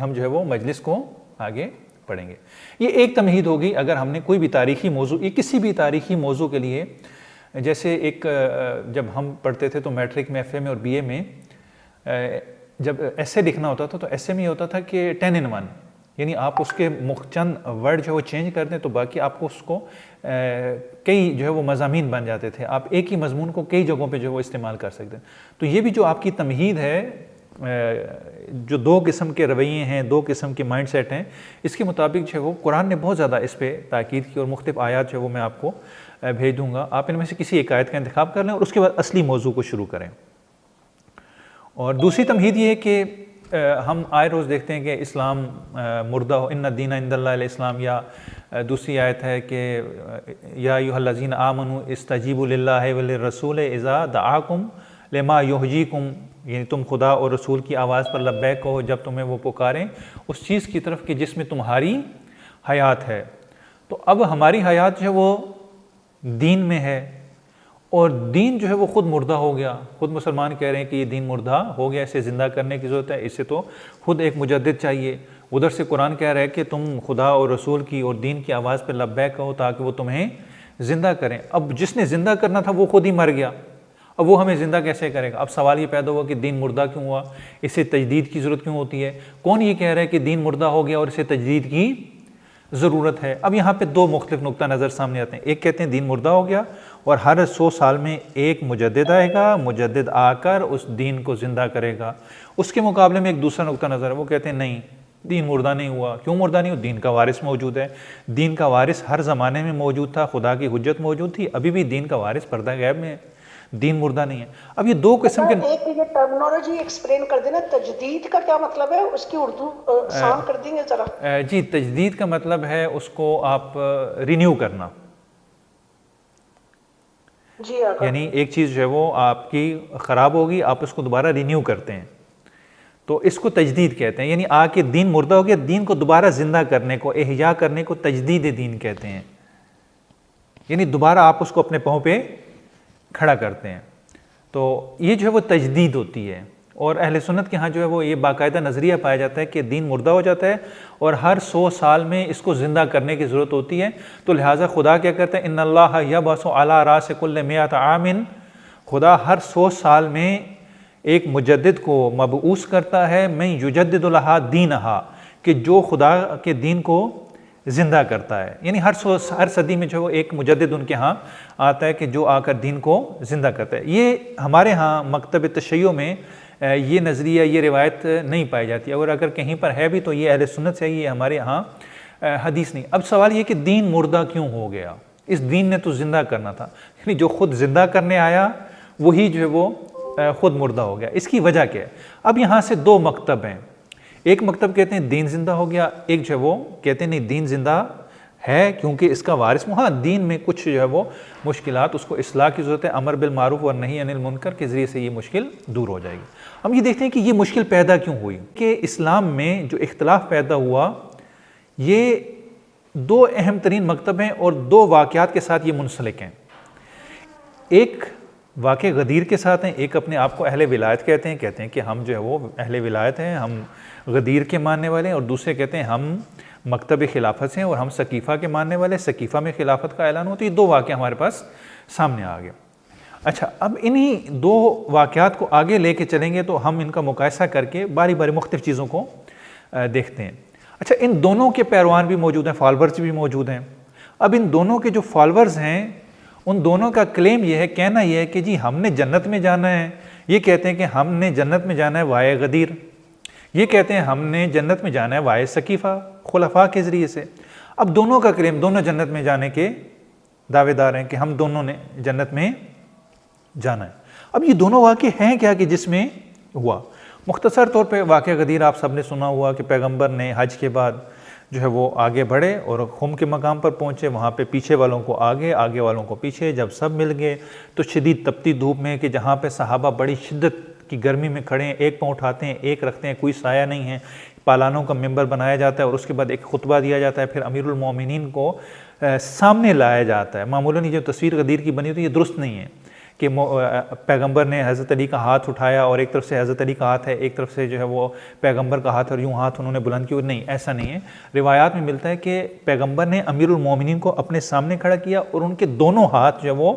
ہم جو ہے وہ مجلس کو آگے پڑھیں گے۔ یہ ایک تمہید ہوگی اگر ہم نے کوئی بھی تاریخی موضوع، یہ کسی بھی تاریخی موضوع کے لیے، جیسے ایک جب ہم پڑھتے تھے تو میٹرک میں، ایف اے میں اور بی اے میں جب ایسے لکھنا ہوتا تھا تو ایسے میں یہ ہوتا تھا کہ 10 in 1، یعنی آپ اس کے چند ورڈ جو ہے وہ چینج کر دیں تو باقی آپ کو اس کو کئی جو ہے وہ مضامین بن جاتے تھے، آپ ایک ہی مضمون کو کئی جگہوں پہ جو ہے وہ استعمال کر سکتے ہیں۔ تو یہ بھی جو آپ کی تمہید ہے، جو دو قسم کے رویے ہیں، دو قسم کے مائنڈ سیٹ ہیں، اس کے مطابق جو ہے وہ قرآن نے بہت زیادہ اس پہ تاکید کی، اور مختلف آیات جو ہے وہ میں آپ کو بھیج دوں گا، آپ ان میں سے کسی ایک آیت کا انتخاب کر لیں اور اس کے بعد اصلی موضوع کو شروع کریں۔ اور دوسری تمہید یہ ہے کہ ہم آئے روز دیکھتے ہیں کہ اسلام مردہ ہو، ان الدین عند اللہ الاسلام، یا دوسری آیت ہے کہ یا ایھا الذین آمنوا استجیبوا للہ وللرسول اذا دعاکم لما یحییکم، یعنی تم خدا اور رسول کی آواز پر لبیک کہو جب تمہیں وہ پکاریں اس چیز کی طرف کہ جس میں تمہاری حیات ہے۔ تو اب ہماری حیات جو ہے وہ دین میں ہے، اور دین جو ہے وہ خود مردہ ہو گیا، خود مسلمان کہہ رہے ہیں کہ یہ دین مردہ ہو گیا، اسے زندہ کرنے کی ضرورت ہے، اسے تو خود ایک مجدد چاہیے۔ ادھر سے قرآن کہہ رہا ہے کہ تم خدا اور رسول کی اور دین کی آواز پہ لبیک کہو تاکہ وہ تمہیں زندہ کریں۔ اب جس نے زندہ کرنا تھا وہ خود ہی مر گیا، اب وہ ہمیں زندہ کیسے کرے گا؟ اب سوال یہ پیدا ہوا کہ دین مردہ کیوں ہوا، اسے تجدید کی ضرورت کیوں ہوتی ہے؟ کون یہ کہہ رہا ہے کہ دین مردہ ہو گیا اور اسے تجدید کی ضرورت ہے؟ اب یہاں پہ دو مختلف نقطہ نظر سامنے آتے ہیں، ایک کہتے ہیں دین مردہ ہو گیا اور ہر 100 سال میں ایک مجدد آئے گا، مجدد آ کر اس دین کو زندہ کرے گا۔ اس کے مقابلے میں ایک دوسرا نقطہ نظر ہے، وہ کہتے ہیں نہیں، دین مردہ نہیں ہوا. کیوں مردہ نہیں ہوا؟ دین کا وارث موجود ہے. دین کا وارث ہر زمانے میں موجود تھا, خدا کی حجت موجود تھی, ابھی بھی دین کا وارث پردہ غیب میں ہے, دین مردہ نہیں ہے. اب یہ دو قسم کے ایک یہ ٹرمنالوجی ایکسپلین کر دینا, تجدید کا کیا مطلب ہے, اس کی اردو آسان کر دیں گے ذرا. جی, تجدید کا مطلب ہے اس کو آپ رینیو کرنا. جی آقا. یعنی ایک چیز جو ہے وہ آپ کی خراب ہوگی, آپ اس کو دوبارہ رینیو کرتے ہیں, تو اس کو تجدید کہتے ہیں. یعنی آ کے دین مردہ ہو گیا, دین کو دوبارہ زندہ کرنے کو, احیا کرنے کو تجدید دین کہتے ہیں. یعنی دوبارہ آپ اس کو اپنے پاؤں پہ کھڑا کرتے ہیں. تو یہ جو ہے وہ تجدید ہوتی ہے. اور اہل سنت کے ہاں جو ہے وہ یہ باقاعدہ نظریہ پایا جاتا ہے کہ دین مردہ ہو جاتا ہے اور ہر 100 سال میں اس کو زندہ کرنے کی ضرورت ہوتی ہے. تو لہٰذا خدا کیا کرتا ہے, ان اللہ یبعث علی راس کل 100 عام, خدا ہر 100 سال میں ایک مجدد کو مبعوث کرتا ہے, من یجدد لہا دینہا, کہ جو خدا کے دین کو زندہ کرتا ہے. یعنی ہر صدی میں جو ایک مجدد ان کے ہاں آتا ہے کہ جو آ کر دین کو زندہ کرتا ہے. یہ ہمارے ہاں مکتب تشیع میں یہ نظریہ, یہ روایت نہیں پائی جاتی, اور اگر کہیں پر ہے بھی تو یہ اہل سنت سے, یہ ہمارے ہاں حدیث نہیں. اب سوال یہ کہ دین مردہ کیوں ہو گیا؟ اس دین نے تو زندہ کرنا تھا. یعنی جو خود زندہ کرنے آیا وہی جو ہے وہ خود مردہ ہو گیا. اس کی وجہ کیا ہے؟ اب یہاں سے دو مکتب ہیں. ایک مکتب کہتے ہیں دین زندہ ہو گیا, ایک جو ہے وہ کہتے ہیں نہیں دین زندہ ہے کیونکہ اس کا وارث, ہاں دین میں کچھ جو ہے وہ مشکلات, اس کو اصلاح کی ضرورت ہے, امر بالمعروف اور نہی عن المنکر کے ذریعے سے یہ مشکل دور ہو جائے گی. ہم یہ دیکھتے ہیں کہ یہ مشکل پیدا کیوں ہوئی, کہ اسلام میں جو اختلاف پیدا ہوا یہ دو اہم ترین مکتب ہیں اور دو واقعات کے ساتھ یہ منسلک ہیں. ایک واقع غدیر کے ساتھ ہیں, ایک اپنے آپ کو اہل ولایت کہتے ہیں کہ ہم جو ہے وہ اہل ولایت ہیں, ہم غدیر کے ماننے والے ہیں, اور دوسرے کہتے ہیں ہم مکتب خلافت سے ہیں اور ہم سقیفہ کے ماننے والے, سقیفہ میں خلافت کا اعلان ہوتا ہے. یہ دو واقعہ ہمارے پاس سامنے آ گئے. اچھا, اب انہی دو واقعات کو آگے لے کے چلیں گے تو ہم ان کا مقایسہ کر کے باری باری مختلف چیزوں کو دیکھتے ہیں. اچھا, ان دونوں کے پیروان بھی موجود ہیں, فالورز بھی موجود ہیں. اب ان دونوں کے جو فالورز ہیں ان دونوں کا کلیم یہ ہے, کہنا یہ ہے کہ جی ہم نے جنت میں جانا ہے. یہ کہتے ہیں کہ ہم نے جنت میں جانا ہے وائے غدیر, یہ کہتے ہیں ہم نے جنت میں جانا ہے وائے سقیفہ, خلفاء کے ذریعے سے. اب دونوں کا کلیم, دونوں جنت میں جانے کے دعوے دار ہیں کہ ہم دونوں نے جنت میں جانا ہے. اب یہ دونوں واقع ہیں کیا کہ جس میں ہوا؟ مختصر طور پہ واقعہ غدیر آپ سب نے سنا ہوا کہ پیغمبر نے حج کے بعد جو ہے وہ آگے بڑھے اور خم کے مقام پر پہنچے, وہاں پہ پیچھے والوں کو آگے, آگے والوں کو پیچھے. جب سب مل گئے تو شدید تپتی دھوپ میں, کہ جہاں پہ صحابہ بڑی شدت کی گرمی میں کھڑے ہیں, ایک پاؤں اٹھاتے ہیں ایک رکھتے ہیں, کوئی سایہ نہیں ہے, پالانوں کا ممبر بنایا جاتا ہے اور اس کے بعد ایک خطبہ دیا جاتا ہے, پھر امیر المومنین کو سامنے لایا جاتا ہے. معمولاً یہ جو تصویر غدیر کی بنی ہوئی یہ درست نہیں ہے کہ پیغمبر نے حضرت علی کا ہاتھ اٹھایا اور ایک طرف سے حضرت علی کا ہاتھ ہے, ایک طرف سے جو ہے وہ پیغمبر کا ہاتھ, اور یوں ہاتھ انہوں نے بلند کیا. نہیں, ایسا نہیں ہے. روایات میں ملتا ہے کہ پیغمبر نے امیر المومنین کو اپنے سامنے کھڑا کیا اور ان کے دونوں ہاتھ جو ہے وہ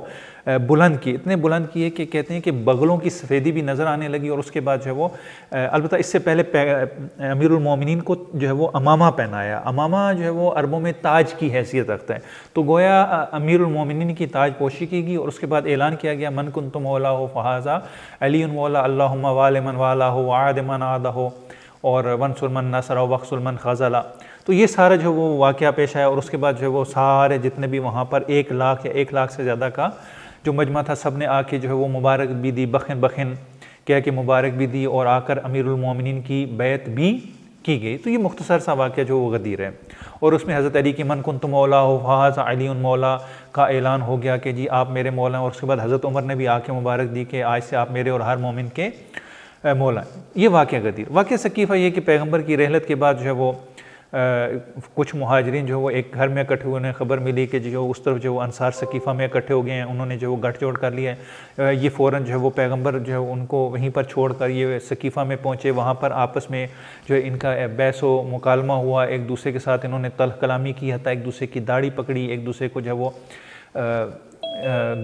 بلند کیے, اتنے بلند کیے کہ کہتے ہیں کہ بغلوں کی سفیدی بھی نظر آنے لگی. اور اس کے بعد جو ہے وہ البتہ اس سے پہلے امیر المومنین کو جو ہے وہ امامہ پہنایا. امامہ جو ہے وہ عربوں میں تاج کی حیثیت رکھتا ہے, تو گویا امیر المومنین کی تاج پوشی کی گئی. اور اس کے بعد اعلان کیا گیا من کنت مولاہ فہذا علی مولا اللہم وال من والہ وعاد من عادہ اور ونصر من نصر واخذل من خذل. تو یہ سارا جو وہ واقعہ پیش آیا, اور اس کے بعد جو ہے وہ سارے جتنے بھی وہاں پر 1 لاکھ یا 1 لاکھ سے زیادہ کا جو مجمع تھا, سب نے آ کے جو ہے وہ مبارک بھی دی, بخن بخن کہہ کے مبارک بھی دی, اور آ کر امیر المومنین کی بیعت بھی کی گئی. تو یہ مختصر سا واقعہ جو وہ غدیر ہے, اور اس میں حضرت علی کی من کنت مولا فہذا علی مولا کا اعلان ہو گیا کہ جی آپ میرے مولا ہیں. اور اس کے بعد حضرت عمر نے بھی آ کے مبارک دی کہ آج سے آپ میرے اور ہر مومن کے مولا ہیں. یہ واقعہ غدیر. واقعہ سقیفہ یہ کہ پیغمبر کی رحلت کے بعد جو ہے وہ کچھ مہاجرین جو وہ ایک گھر میں اکٹھے ہوئے, انہیں خبر ملی کہ جو اس طرف جو وہ انصار سقیفہ میں اکٹھے ہو گئے ہیں, انہوں نے جو وہ گٹھ جوڑ کر لیا ہے. یہ فوراً جو ہے وہ پیغمبر جو ہے ان کو وہیں پر چھوڑ کر یہ سقیفہ میں پہنچے. وہاں پر آپس میں جو ہے ان کا بحث و مکالمہ ہوا, ایک دوسرے کے ساتھ انہوں نے تلخ کلامی کی, حتیٰ ایک دوسرے کی داڑھی پکڑی, ایک دوسرے کو جو ہے وہ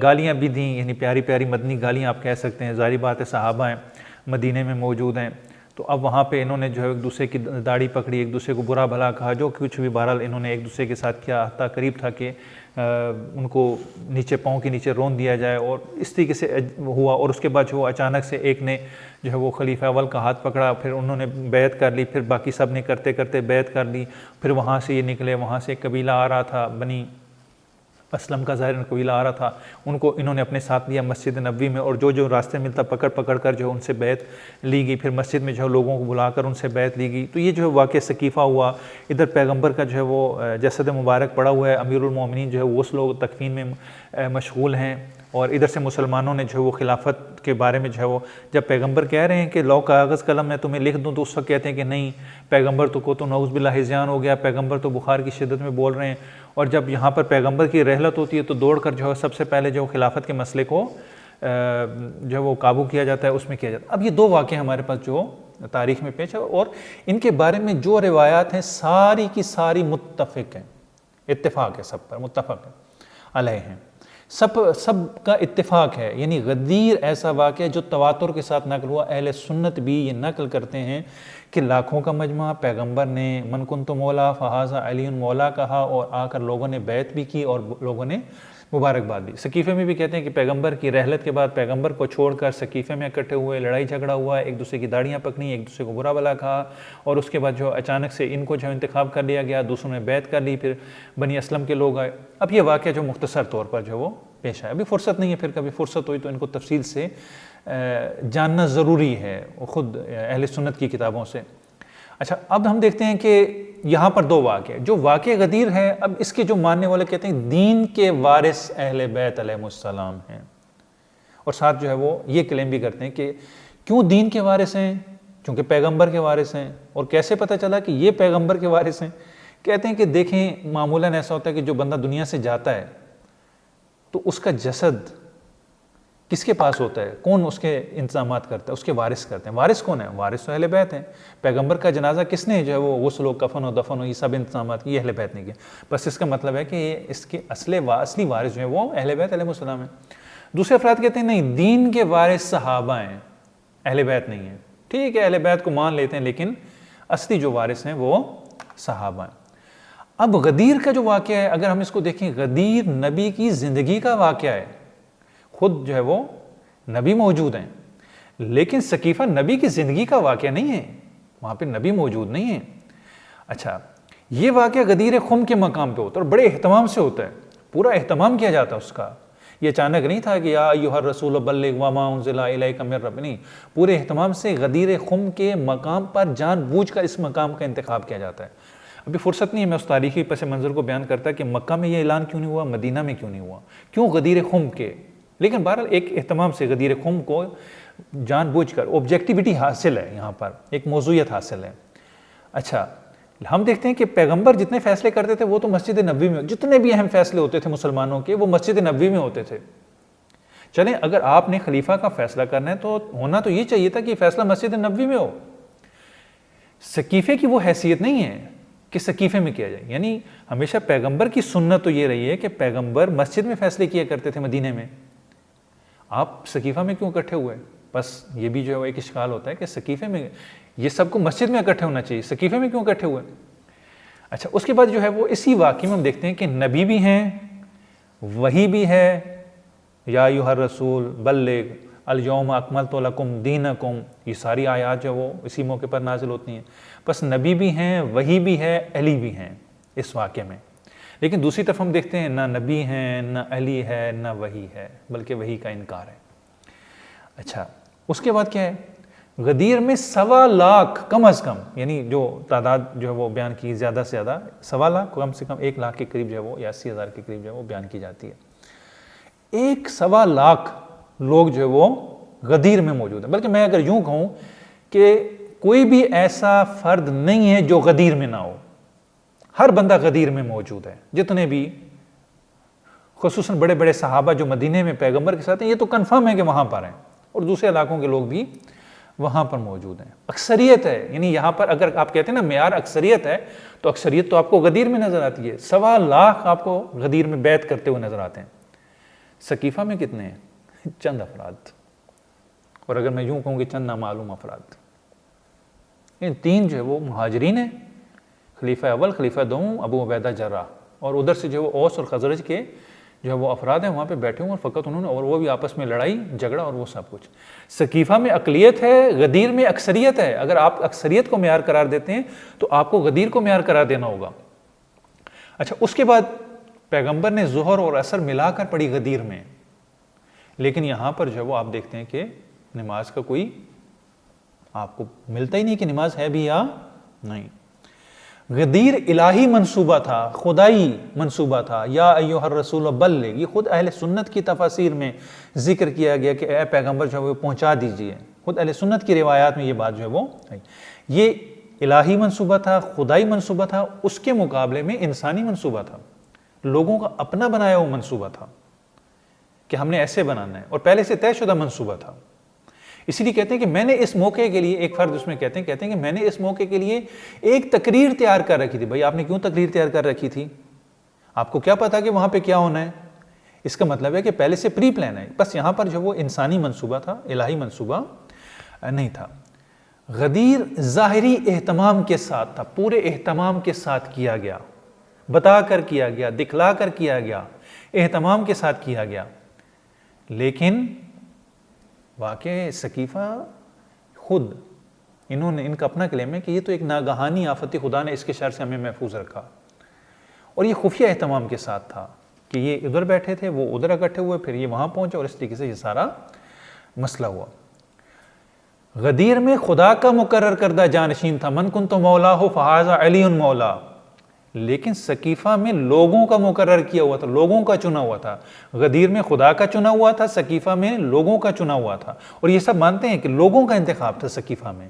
گالیاں بھی دیں, یعنی پیاری پیاری مدنی گالیاں آپ کہہ سکتے ہیں. ظاہری بات ہے صحابہ ہیں, مدینے میں موجود ہیں, تو اب وہاں پہ انہوں نے جو ہے ایک دوسرے کی داڑھی پکڑی، ایک دوسرے کو برا بھلا کہا، جو کچھ بھی بہرحال انہوں نے ایک دوسرے کے ساتھ کیا، حتیٰ قریب تھا کہ ان کو نیچے پاؤں کے نیچے رون دیا جائے، اور اس طریقے سے ہوا۔ اور اس کے بعد جو اچانک سے ایک نے جو ہے وہ خلیفہ اول کا ہاتھ پکڑا، پھر انہوں نے بیعت کر لی، پھر باقی سب نے کرتے کرتے بیعت کر لی۔ پھر وہاں سے یہ نکلے، وہاں سے ایک قبیلہ آ رہا تھا، بنی اسلم کا ظاہر قبیلہ آ رہا تھا، ان کو انہوں نے اپنے ساتھ لیا مسجد نبوی میں، اور جو راستے ملتا پکڑ پکڑ کر جو ان سے بیعت لی گئی۔ پھر مسجد میں جو لوگوں کو بلا کر ان سے بیعت لی گئی۔ تو یہ جو ہے واقعہ ثقیفہ ہوا۔ ادھر پیغمبر کا جو ہے وہ جسد مبارک پڑا ہوا ہے، امیر المومنین جو ہے وہ اس لوگ تکفین میں مشغول ہیں، اور ادھر سے مسلمانوں نے جو ہے وہ خلافت کے بارے میں جو ہے وہ، جب پیغمبر کہہ رہے ہیں کہ لو کاغذ قلم میں تمہیں لکھ دوں، تو اس وقت کہتے ہیں کہ نہیں، پیغمبر تو نعوذ باللہ ہذیان ہو گیا، پیغمبر تو بخار کی شدت میں بول رہے ہیں۔ اور جب یہاں پر پیغمبر کی رحلت ہوتی ہے تو دوڑ کر جو ہے سب سے پہلے جو خلافت کے مسئلے کو جو ہے وہ قابو کیا جاتا ہے، اس میں کیا جاتا ہے۔ اب یہ دو واقعے ہمارے پاس جو تاریخ میں پیش ہے، اور ان کے بارے میں جو روایات ہیں ساری کی ساری متفق ہیں، اتفاق ہے، سب پر متفق علیہ ہیں، سب کا اتفاق ہے۔ یعنی غدیر ایسا واقعہ جو تواتر کے ساتھ نقل ہوا، اہل سنت بھی یہ نقل کرتے ہیں کہ لاکھوں کا مجمع، پیغمبر نے من کنت مولا فہذا علی مولا کہا، اور آ کر لوگوں نے بیعت بھی کی اور لوگوں نے مبارکباد دی۔ ثقیفے میں بھی کہتے ہیں کہ پیغمبر کی رحلت کے بعد پیغمبر کو چھوڑ کر ثقیفے میں اکٹھے ہوئے، لڑائی جھگڑا ہوا، ایک دوسرے کی داڑیاں پکڑی، ایک دوسرے کو برا بھلا کہا، اور اس کے بعد جو اچانک سے ان کو جو انتخاب کر لیا گیا، دوسروں نے بیعت کر لی، پھر بنی اسلم کے لوگ آئے۔ اب یہ واقعہ جو مختصر طور پر جو وہ پیش آیا، ابھی فرصت نہیں ہے، پھر کبھی فرصت ہوئی تو ان کو تفصیل سے جاننا ضروری ہے خود اہل سنت کی کتابوں سے۔ اچھا، اب ہم دیکھتے ہیں کہ یہاں پر دو واقعے، جو واقع غدیر ہے، اب اس کے جو ماننے والے کہتے ہیں دین کے وارث اہل بیت علیہ السلام ہیں، اور ساتھ جو ہے وہ یہ کلیم بھی کرتے ہیں کہ کیوں دین کے وارث ہیں؟ چونکہ پیغمبر کے وارث ہیں۔ اور کیسے پتہ چلا کہ یہ پیغمبر کے وارث ہیں؟ کہتے ہیں کہ دیکھیں، معمولاً ایسا ہوتا ہے کہ جو بندہ دنیا سے جاتا ہے تو اس کا جسد کس کے پاس ہوتا ہے؟ کون اس کے انتظامات کرتا ہے؟ اس کے وارث کرتے ہیں۔ وارث کون ہے؟ وارث تو اہل بیت ہیں۔ پیغمبر کا جنازہ کس نے جو ہے وہ غسل و کفن و دفن و یہ سب انتظامات یہ اہل بیت نے کیا۔ بس اس کا مطلب ہے کہ یہ اس کے اصلی وارث جو ہیں وہ اہل بیت علیہ السلام ہیں۔ دوسرے افراد کہتے ہیں نہیں، دین کے وارث صحابہ ہیں، اہل بیت نہیں ہیں۔ ٹھیک ہے، اہل بیت کو مان لیتے ہیں، لیکن اصلی جو وارث ہیں وہ صحابہ ہیں۔ اب غدیر کا جو واقعہ ہے، اگر ہم اس کو دیکھیں، غدیر نبی کی زندگی کا واقعہ ہے۔ خود جو ہے وہ نبی موجود ہیں، لیکن ثقیفہ نبی کی زندگی کا واقعہ نہیں ہے، وہاں پہ نبی موجود نہیں ہے۔ اچھا، یہ واقعہ غدیر خم کے مقام پہ ہوتا ہے اور بڑے اہتمام سے ہوتا ہے، پورا اہتمام کیا جاتا ہے اس کا۔ یہ اچانک نہیں تھا کہ یا ایھا الرسول بلغ وما انزل الیک من ربک، نہیں، پورے اہتمام سے غدیر خم کے مقام پر جان بوجھ کر اس مقام کا انتخاب کیا جاتا ہے۔ ابھی فرصت نہیں ہے میں اس تاریخی پس منظر کو بیان کرتا کہ مکہ میں یہ اعلان کیوں نہیں ہوا، مدینہ میں کیوں نہیں ہوا، کیوں غدیر خم کے، لیکن بہرحال ایک اہتمام سے غدیر خم کو جان بوجھ کر اوبجیکٹیوٹی حاصل ہے، یہاں پر ایک موضوعیت حاصل ہے۔ اچھا، ہم دیکھتے ہیں کہ پیغمبر جتنے فیصلے کرتے تھے وہ تو مسجد نبوی میں، جتنے بھی اہم فیصلے ہوتے تھے مسلمانوں کے وہ مسجد نبوی میں ہوتے تھے۔ چلیں، اگر آپ نے خلیفہ کا فیصلہ کرنا ہے تو ہونا تو یہ چاہیے تھا کہ فیصلہ مسجد نبوی میں ہو۔ ثقیفے کی وہ حیثیت نہیں ہے کہ ثقیفے میں کیا جائے، یعنی ہمیشہ پیغمبر کی سنت تو یہ رہی ہے کہ پیغمبر مسجد میں فیصلے کیا کرتے تھے مدینے میں، آپ ثقیفہ میں کیوں اکٹھے ہوئے؟ بس یہ بھی جو ہے ایک اشکال ہوتا ہے کہ ثقیفے میں یہ سب کو مسجد میں اکٹھے ہونا چاہیے، ثقیفے میں کیوں اکٹھے ہوئے؟ اچھا، اس کے بعد جو ہے وہ اسی واقعے میں ہم دیکھتے ہیں کہ نبی بھی ہیں، وحی بھی ہے، یا ایھا الرسول بلغ الیوم اکملت لکم دینکم، یہ ساری آیات جو وہ اسی موقع پر نازل ہوتی ہیں۔ بس نبی بھی ہیں، وحی بھی ہے، علی بھی ہیں اس واقعے میں۔ لیکن دوسری طرف ہم دیکھتے ہیں نہ نبی ہیں، نہ علی ہے، نہ وحی ہے، بلکہ وحی کا انکار ہے۔ اچھا، اس کے بعد کیا ہے؟ غدیر میں 1.25 لاکھ کم از کم، یعنی جو تعداد جو ہے وہ بیان کی زیادہ سے زیادہ 1.25 لاکھ، کم سے کم 1 لاکھ کے قریب جو ہے وہ، یا 80,000 کے قریب جو ہے وہ بیان کی جاتی ہے۔ 1.25 لاکھ لوگ جو ہے وہ غدیر میں موجود ہیں، بلکہ میں اگر یوں کہوں کہ کوئی بھی ایسا فرد نہیں ہے جو غدیر میں نہ ہو، ہر بندہ غدیر میں موجود ہے۔ جتنے بھی خصوصاً بڑے بڑے صحابہ جو مدینے میں پیغمبر کے ساتھ ہیں، یہ تو کنفرم ہے کہ وہاں پر ہیں، اور دوسرے علاقوں کے لوگ بھی وہاں پر موجود ہیں۔ اکثریت ہے، یعنی یہاں پر اگر آپ کہتے ہیں نا معیار اکثریت ہے، تو اکثریت تو آپ کو غدیر میں نظر آتی ہے۔ 1.25 لاکھ آپ کو غدیر میں بیعت کرتے ہوئے نظر آتے ہیں۔ ثقیفہ میں کتنے ہیں؟ چند افراد، اور اگر میں یوں کہوں کہ چند نامعلوم افراد۔ ان تین جو ہے وہ مہاجرین ہیں، خلیفہ اول، خلیفہ دوم، ابو عبیدہ جرح، اور ادھر سے جو وہ اوس اور خزرج کے جو ہے وہ افراد ہیں وہاں پہ بیٹھے ہوئے، اور فقط انہوں نے، اور وہ بھی آپس میں لڑائی جھگڑا اور وہ سب کچھ۔ سقیفہ میں اقلیت ہے، غدیر میں اکثریت ہے۔ اگر آپ اکثریت کو معیار قرار دیتے ہیں تو آپ کو غدیر کو معیار قرار دینا ہوگا۔ اچھا، اس کے بعد پیغمبر نے ظہر اور عصر ملا کر پڑھی غدیر میں، لیکن یہاں پر جو ہے وہ آپ دیکھتے ہیں کہ نماز کا کوئی آپ کو ملتا ہی نہیں کہ نماز ہے بھی یا نہیں۔ غدیر الہی منصوبہ تھا، خدائی منصوبہ تھا۔ یا ایھا الرسول بلغ، یہ خود اہل سنت کی تفاسیر میں ذکر کیا گیا کہ اے پیغمبر جو ہے وہ پہنچا دیجئے، خود اہل سنت کی روایات میں یہ بات جو ہے وہ ہے۔ یہ الہی منصوبہ تھا، خدائی منصوبہ تھا، اس کے مقابلے میں انسانی منصوبہ تھا، لوگوں کا اپنا بنایا ہوا منصوبہ تھا کہ ہم نے ایسے بنانا ہے، اور پہلے سے طے شدہ منصوبہ تھا۔ اسی لیے کہتے ہیں کہ میں نے اس موقع کے لیے، ایک فرد اس میں کہتے ہیں کہ میں نے اس موقع کے لیے ایک تقریر تیار کر رکھی تھی۔ بھائی آپ نے کیوں تقریر تیار کر رکھی تھی؟ آپ کو کیا پتا کہ وہاں پہ کیا ہونا ہے؟ اس کا مطلب ہے کہ پہلے سے پری پلان ہے، بس یہاں پر جو وہ انسانی منصوبہ تھا، الہی منصوبہ نہیں تھا۔ غدیر ظاہری اہتمام کے ساتھ تھا، پورے اہتمام کے ساتھ کیا گیا، بتا کر کیا گیا، دکھلا کر کیا گیا، اہتمام کے ساتھ کیا گیا۔ لیکن واقع سقیفہ خود انہوں نے، ان کا اپنا کلیم ہے کہ یہ تو ایک ناگہانی آفت، خدا نے اس کے شر سے ہمیں محفوظ رکھا، اور یہ خفیہ اہتمام کے ساتھ تھا کہ یہ ادھر بیٹھے تھے، وہ ادھر اکٹھے ہوئے، پھر یہ وہاں پہنچے، اور اس طریقے سے یہ سارا مسئلہ ہوا۔ غدیر میں خدا کا مقرر کردہ جانشین تھا، من کنت مولا فہذا علی مولا، لیکن سقیفہ میں لوگوں کا مقرر کیا ہوا تھا، لوگوں کا چنا ہوا تھا۔ غدیر میں خدا کا چنا ہوا تھا، سقیفہ میں لوگوں کا چنا ہوا تھا، اور یہ سب مانتے ہیں کہ لوگوں کا انتخاب تھا سقیفہ میں۔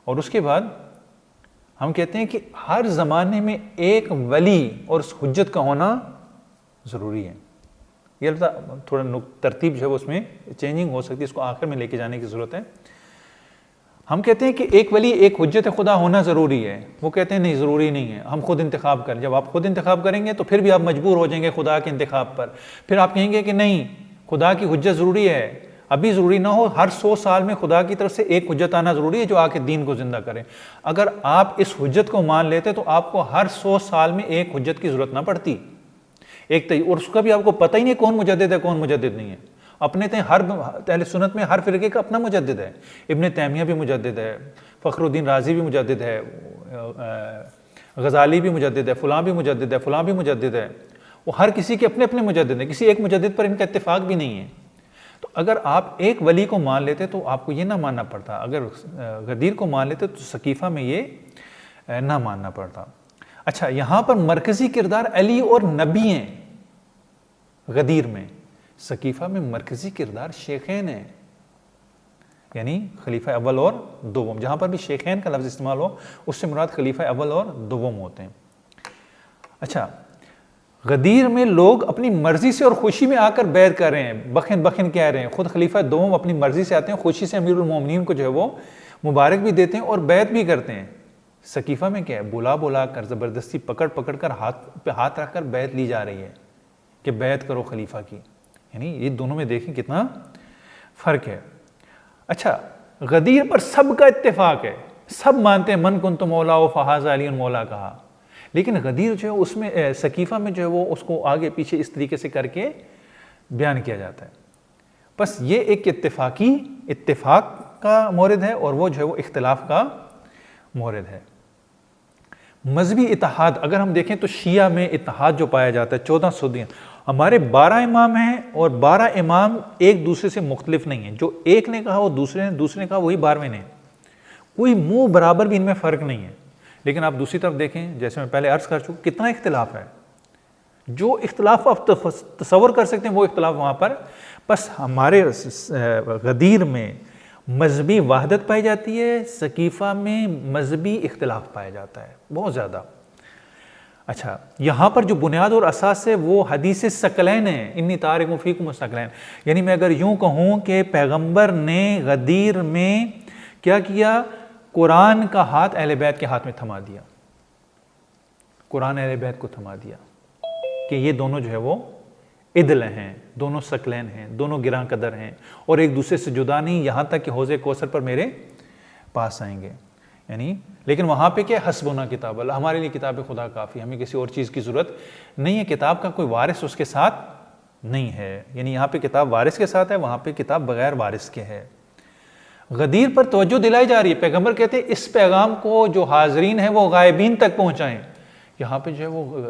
اور اس کے بعد ہم کہتے ہیں کہ ہر زمانے میں ایک ولی اور اس حجت کا ہونا ضروری ہے۔ یہ تھوڑا ترتیب جو ہے اس میں چینجنگ ہو سکتی ہے، اس کو آخر میں لے کے جانے کی ضرورت ہے۔ ہم کہتے ہیں کہ ایک ولی، ایک حجت خدا ہونا ضروری ہے، وہ کہتے ہیں نہیں ضروری نہیں ہے، ہم خود انتخاب کریں۔ جب آپ خود انتخاب کریں گے تو پھر بھی آپ مجبور ہو جائیں گے خدا کے انتخاب پر، پھر آپ کہیں گے کہ نہیں خدا کی حجت ضروری ہے، ابھی ضروری نہ ہو، ہر 100 سال میں خدا کی طرف سے ایک حجت آنا ضروری ہے جو آ کے دین کو زندہ کرے۔ اگر آپ اس حجت کو مان لیتے تو آپ کو ہر 100 سال میں ایک حجت کی ضرورت نہ پڑتی، اور اس کا بھی آپ کو پتہ ہی نہیں کون مجدد ہے کون مجدد نہیں ہے۔ اپنے تھے ہر اہل سنت میں ہر فرقے کا اپنا مجدد ہے، ابن تیمیہ بھی مجدد ہے، فخر الدین رازی بھی مجدد ہے، غزالی بھی مجدد ہے، فلاں بھی مجدد ہے، فلاں بھی مجدد ہے، وہ ہر کسی کے اپنے اپنے مجدد ہیں، کسی ایک مجدد پر ان کا اتفاق بھی نہیں ہے۔ تو اگر آپ ایک ولی کو مان لیتے تو آپ کو یہ نہ ماننا پڑتا، اگر غدیر کو مان لیتے تو سقیفہ میں یہ نہ ماننا پڑتا۔ اچھا، یہاں پر مرکزی کردار علی اور نبی ہیں غدیر میں، سقیفہ میں مرکزی کردار شیخین ہیں، یعنی خلیفہ اول اور دوم۔ جہاں پر بھی شیخین کا لفظ استعمال ہو اس سے مراد خلیفہ اول اور دوم ہوتے ہیں۔ اچھا، غدیر میں لوگ اپنی مرضی سے اور خوشی میں آ کر بیعت کر رہے ہیں، بخن بخن کہہ رہے ہیں، خود خلیفہ دوم اپنی مرضی سے آتے ہیں، خوشی سے امیر المومنین کو جو ہے وہ مبارک بھی دیتے ہیں اور بیعت بھی کرتے ہیں۔ سقیفہ میں کیا ہے، بلا بلا کر، زبردستی پکڑ پکڑ کر، ہاتھ پہ ہاتھ رکھ کر بیعت لی جا رہی ہے کہ بیعت کرو خلیفہ کی، یعنی یہ دونوں میں دیکھیں کتنا فرق ہے۔ اچھا، غدیر پر سب کا اتفاق ہے، سب مانتے ہیں من کنت مولا و فہذا علی مولا کہا، لیکن غدیر جو ہے اس میں سقیفہ میں جو ہے وہ اس کو آگے پیچھے اس طریقے سے کر کے بیان کیا جاتا ہے۔ بس یہ ایک اتفاق کا مورد ہے، اور وہ جو ہے وہ اختلاف کا مورد ہے۔ مذہبی اتحاد اگر ہم دیکھیں تو شیعہ میں اتحاد جو پایا جاتا ہے، 14 سدیاں، ہمارے 12 امام ہیں اور 12 امام ایک دوسرے سے مختلف نہیں ہیں، جو ایک نے کہا وہ دوسرے نے کہا وہی 12ویں نے، کوئی منہ برابر بھی ان میں فرق نہیں ہے۔ لیکن آپ دوسری طرف دیکھیں، جیسے میں پہلے عرض کر چکا، کتنا اختلاف ہے، جو اختلاف آپ تصور کر سکتے ہیں وہ اختلاف وہاں پر، بس ہمارے غدیر میں مذہبی وحدت پائی جاتی ہے، سقیفہ میں مذہبی اختلاف پایا جاتا ہے بہت زیادہ۔ اچھا، یہاں پر جو بنیاد اور اساس ہے وہ حدیث ثقلین ہے، انی تارک فیکم الثقلین، یعنی میں اگر یوں کہوں کہ پیغمبر نے غدیر میں کیا کیا، قرآن کا ہاتھ اہل بیت کے ہاتھ میں تھما دیا، قرآن اہل بیت کو تھما دیا کہ یہ دونوں جو ہے وہ عدل ہیں، دونوں ثقلین ہیں، دونوں گراں قدر ہیں، اور ایک دوسرے سے جدا نہیں، یہاں تک کہ حوض کوثر پر میرے پاس آئیں گے. یعنی لیکن وہاں پہ کیا حسبنا کتاب اللہ, ہمارے لیے کتاب خدا کافی, ہمیں کسی اور چیز کی ضرورت نہیں ہے. کتاب کا کوئی وارث اس کے ساتھ نہیں ہے. یعنی یہاں پہ کتاب وارث کے ساتھ ہے, وہاں پہ کتاب بغیر وارث کے ہے. غدیر پر توجہ دلائی جا رہی ہے. پیغمبر کہتے ہیں اس پیغام کو جو حاضرین ہیں وہ غائبین تک پہنچائیں. یہاں پہ جو ہے وہ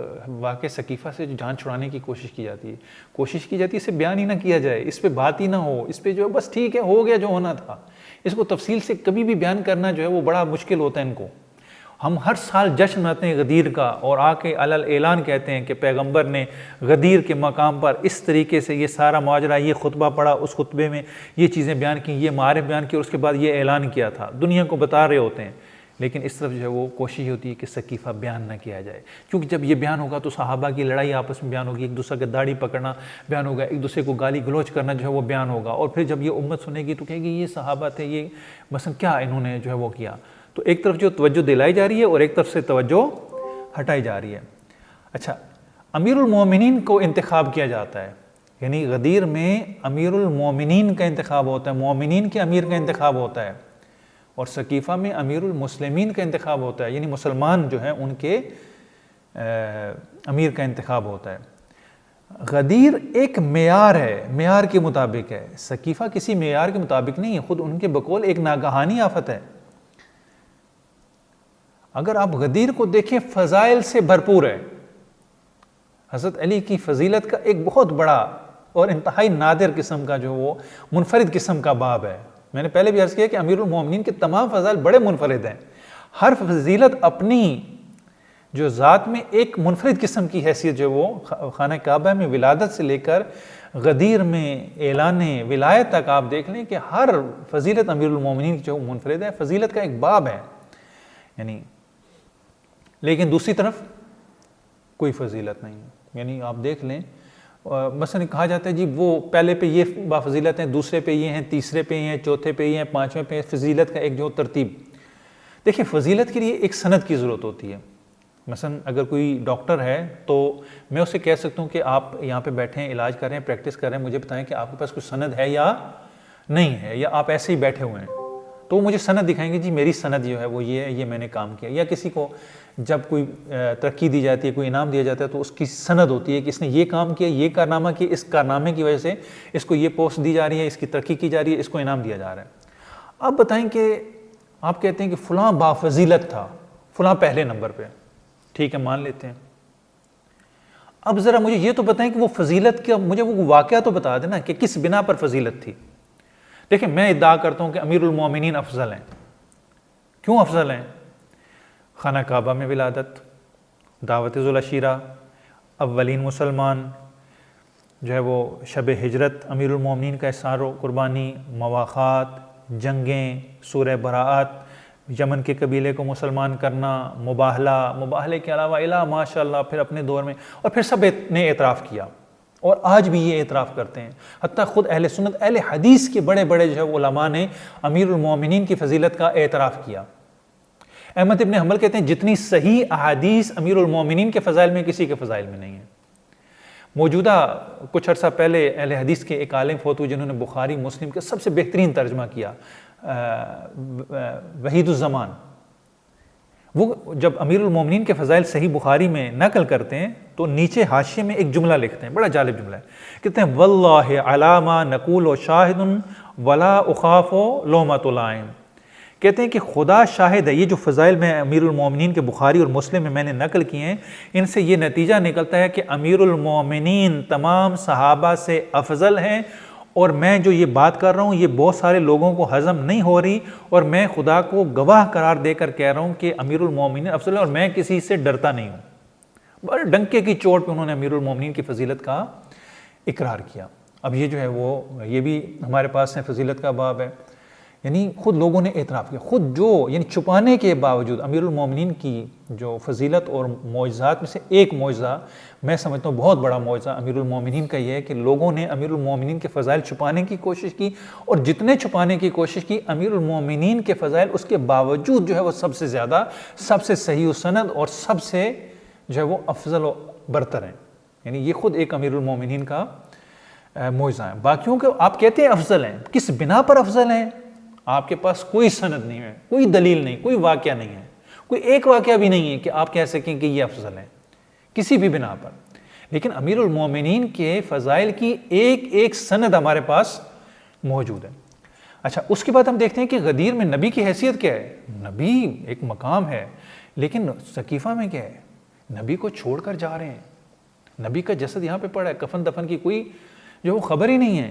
واقع ثقیفہ سے جو جان چھڑانے کی کوشش کی جاتی ہے, اسے بیان ہی نہ کیا جائے, اس پہ بات ہی نہ ہو, اس پہ جو ہے بس ٹھیک ہے ہو گیا جو ہونا تھا. اس کو تفصیل سے کبھی بھی بیان کرنا جو ہے وہ بڑا مشکل ہوتا ہے ان کو. ہم ہر سال جشن مناتے ہیں غدیر کا, اور آ کے علل اعلان کہتے ہیں کہ پیغمبر نے غدیر کے مقام پر اس طریقے سے یہ سارا ماجرا, یہ خطبہ پڑھا, اس خطبے میں یہ چیزیں بیان کی, یہ معارف بیان کی, اور اس کے بعد یہ اعلان کیا تھا. دنیا کو بتا رہے ہوتے ہیں, لیکن اس طرف جو ہے وہ کوشش ہوتی ہے کہ ثقیفہ بیان نہ کیا جائے, کیونکہ جب یہ بیان ہوگا تو صحابہ کی لڑائی آپس میں بیان ہوگی, ایک دوسرے کا داڑھی پکڑنا بیان ہوگا, ایک دوسرے کو گالی گلوچ کرنا جو ہے وہ بیان ہوگا. اور پھر جب یہ امت سنے گی تو کہے گی یہ صحابہ تھے, یہ مثلا کیا انہوں نے جو ہے وہ کیا. تو ایک طرف جو توجہ دلائی جا رہی ہے اور ایک طرف سے توجہ ہٹائی جا رہی ہے. اچھا, امیر المومنین کو انتخاب کیا جاتا ہے, یعنی غدیر میں امیر المومنین کا انتخاب ہوتا ہے, مومنین کے امیر کا انتخاب ہوتا ہے, اور ثقیفہ میں امیر المسلمین کا انتخاب ہوتا ہے, یعنی مسلمان جو ہیں ان کے امیر کا انتخاب ہوتا ہے. غدیر ایک معیار ہے, معیار کے مطابق ہے. ثقیفہ کسی معیار کے مطابق نہیں ہے, خود ان کے بقول ایک ناگہانی آفت ہے. اگر آپ غدیر کو دیکھیں فضائل سے بھرپور ہے. حضرت علی کی فضیلت کا ایک بہت بڑا اور انتہائی نادر قسم کا جو وہ منفرد قسم کا باب ہے. میں نے پہلے بھی عرض کیا کہ امیر المومنین کے تمام فضائل بڑے منفرد ہیں. ہر فضیلت اپنی جو ذات میں ایک منفرد قسم کی حیثیت جو وہ خانہ کعبہ میں ولادت سے لے کر غدیر میں اعلان ولایت تک آپ دیکھ لیں کہ ہر فضیلت امیر المومنین کی جو منفرد ہے, فضیلت کا ایک باب ہے. یعنی لیکن دوسری طرف کوئی فضیلت نہیں ہے. یعنی آپ دیکھ لیں مثلا کہا جاتا ہے جی وہ پہلے پہ یہ بافضیلت ہیں, دوسرے پہ یہ ہیں, تیسرے پہ یہ ہیں, چوتھے پہ یہ ہیں, پانچویں پہ فضیلت کا ایک جو ترتیب. دیکھیں فضیلت کے لیے ایک سند کی ضرورت ہوتی ہے. مثلا اگر کوئی ڈاکٹر ہے تو میں اسے کہہ سکتا ہوں کہ آپ یہاں پہ بیٹھے ہیں, علاج کر رہے ہیں, پریکٹس کر رہے ہیں, مجھے بتائیں کہ آپ کے پاس کوئی سند ہے یا نہیں ہے, یا آپ ایسے ہی بیٹھے ہوئے ہیں. تو وہ مجھے سند دکھائیں گے, جی میری سند جو ہے وہ یہ ہے, یہ میں نے کام کیا. یا کسی کو جب کوئی ترقی دی جاتی ہے, کوئی انعام دیا جاتا ہے, تو اس کی سند ہوتی ہے کہ اس نے یہ کام کیا, یہ کارنامہ کیا, اس کارنامے کی وجہ سے اس کو یہ پوسٹ دی جا رہی ہے, اس کی ترقی کی جا رہی ہے, اس کو انعام دیا جا رہا ہے. اب بتائیں کہ آپ کہتے ہیں کہ فلاں بافضیلت تھا, فلاں پہلے نمبر پہ, ٹھیک ہے مان لیتے ہیں. اب ذرا مجھے یہ تو بتائیں کہ وہ فضیلت کا مجھے وہ واقعہ تو بتا دینا کہ کس بنا پر فضیلت تھی. دیکھیں میں ادعا کرتا ہوں کہ امیر المومنین افضل ہیں. کیوں افضل ہیں؟ خانہ کعبہ میں ولادت, دعوت ذوالعشیرہ, اولین مسلمان, جو ہے وہ شب ہجرت, امیر المومنین کا احسار و قربانی, مواخات, جنگیں, سورہ براءت, یمن کے قبیلے کو مسلمان کرنا, مباہلے کے علاوہ الہ ماشاء اللہ پھر اپنے دور میں, اور پھر سب نے اعتراف کیا, اور آج بھی یہ اعتراف کرتے ہیں. حتیٰ خود اہل سنت, اہل حدیث کے بڑے بڑے جو ہے علماء نے امیر المومنین کی فضیلت کا اعتراف کیا. احمد ابن حنبل کہتے ہیں جتنی صحیح احادیث امیر المومنین کے فضائل میں کسی کے فضائل میں نہیں ہے. موجودہ کچھ عرصہ پہلے اہل حدیث کے ایک عالم فوت ہوئے جنہوں نے بخاری مسلم کا سب سے بہترین ترجمہ کیا, وحید الزمان. وہ جب امیر المومنین کے فضائل صحیح بخاری میں نقل کرتے ہیں تو نیچے حاشیے میں ایک جملہ لکھتے ہیں, بڑا جالب جملہ ہے. کہتے ہیں واللہ علی ما نقول شاہد ولا اخاف لومۃ لائم. کہتے ہیں کہ خدا شاہد ہے, یہ جو فضائل میں امیر المومنین کے بخاری اور مسلم میں نے نقل کیے ہیں, ان سے یہ نتیجہ نکلتا ہے کہ امیر المومنین تمام صحابہ سے افضل ہیں, اور میں جو یہ بات کر رہا ہوں یہ بہت سارے لوگوں کو ہضم نہیں ہو رہی, اور میں خدا کو گواہ قرار دے کر کہہ رہا ہوں کہ امیر المومنین افضل ہے, اور میں کسی سے ڈرتا نہیں ہوں. بڑے ڈنکے کی چوٹ پہ انہوں نے امیر المومنین کی فضیلت کا اقرار کیا. اب یہ جو ہے وہ یہ بھی ہمارے پاس ہے, فضیلت کا باب ہے. یعنی خود لوگوں نے اعتراف کیا, خود جو یعنی چھپانے کے باوجود امیر المومنین کی جو فضیلت اور معجزات میں سے ایک معجزہ میں سمجھتا ہوں بہت بڑا معجزہ امیر المومنین کا یہ ہے کہ لوگوں نے امیر المومنین کے فضائل چھپانے کی کوشش کی, اور جتنے چھپانے کی کوشش کی امیر المومنین کے فضائل اس کے باوجود جو ہے وہ سب سے زیادہ, سب سے صحیح و سند اور سب سے جو ہے وہ افضل و برتر ہیں. یعنی یہ خود ایک امیر المومنین کا معجزہ ہے. باقیوں کے آپ کہتے ہیں افضل ہیں, کس بنا پر افضل ہیں؟ آپ کے پاس کوئی سند نہیں ہے، کوئی دلیل نہیں، کوئی واقعہ نہیں ہے، کوئی ایک واقعہ بھی نہیں ہے کہ آپ کہہ سکیں کہ یہ افضل ہے کسی بھی بنا پر، لیکن امیر المومنین کے فضائل کی ایک ایک سند ہمارے پاس موجود ہے۔ اچھا، اس کے بعد ہم دیکھتے ہیں کہ غدیر میں نبی کی حیثیت کیا ہے؟ نبی ایک مقام ہے، لیکن سقیفہ میں کیا ہے؟ نبی کو چھوڑ کر جا رہے ہیں، نبی کا جسد یہاں پہ پڑا ہے، کفن دفن کی کوئی جو وہ خبر ہی نہیں ہے،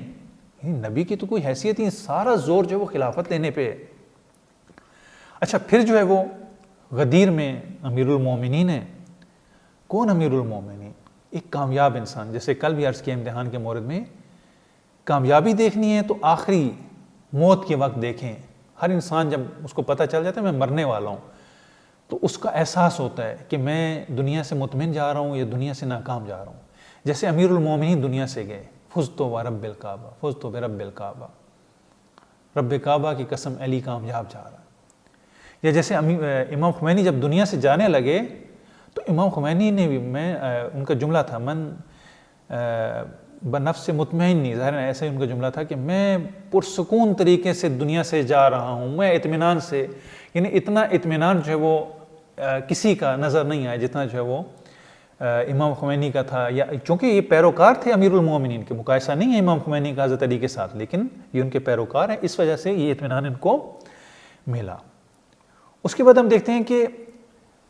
نبی کی تو کوئی حیثیت ہی، سارا زور جو وہ خلافت لینے پہ ہے۔ اچھا، پھر جو ہے وہ غدیر میں امیر المومنین ہے۔ کون امیر المومنین؟ ایک کامیاب انسان، جیسے کل بھی عرض کیا امتحان کے مورد میں، کامیابی دیکھنی ہے تو آخری موت کے وقت دیکھیں۔ ہر انسان جب اس کو پتہ چل جاتا ہے میں مرنے والا ہوں، تو اس کا احساس ہوتا ہے کہ میں دنیا سے مطمئن جا رہا ہوں یا دنیا سے ناکام جا رہا ہوں۔ جیسے امیر المومنین دنیا سے گئے، فزت ورب الکعبہ، فزت برب الکعبہ، رب کعبہ کی قسم علی کامیاب جا رہا ہے۔ یا جیسے امام خمینی جب دنیا سے جانے لگے تو امام خمینی نے بھی، ان کا جملہ تھا من بنفس مطمئن، نہیں ظاہر ایسا ہی ان کا جملہ تھا کہ میں پرسکون طریقے سے دنیا سے جا رہا ہوں، میں اطمینان سے، یعنی اتنا اطمینان جو ہے وہ کسی کا نظر نہیں آیا جتنا جو ہے وہ امام خمینی کا تھا۔ یا چونکہ یہ پیروکار تھے امیر المومنین کے، مقایسہ نہیں ہے امام خمینی کا حضرت علی کے ساتھ، لیکن یہ ان کے پیروکار ہیں، اس وجہ سے یہ اطمینان ان کو ملا۔ اس کے بعد ہم دیکھتے ہیں کہ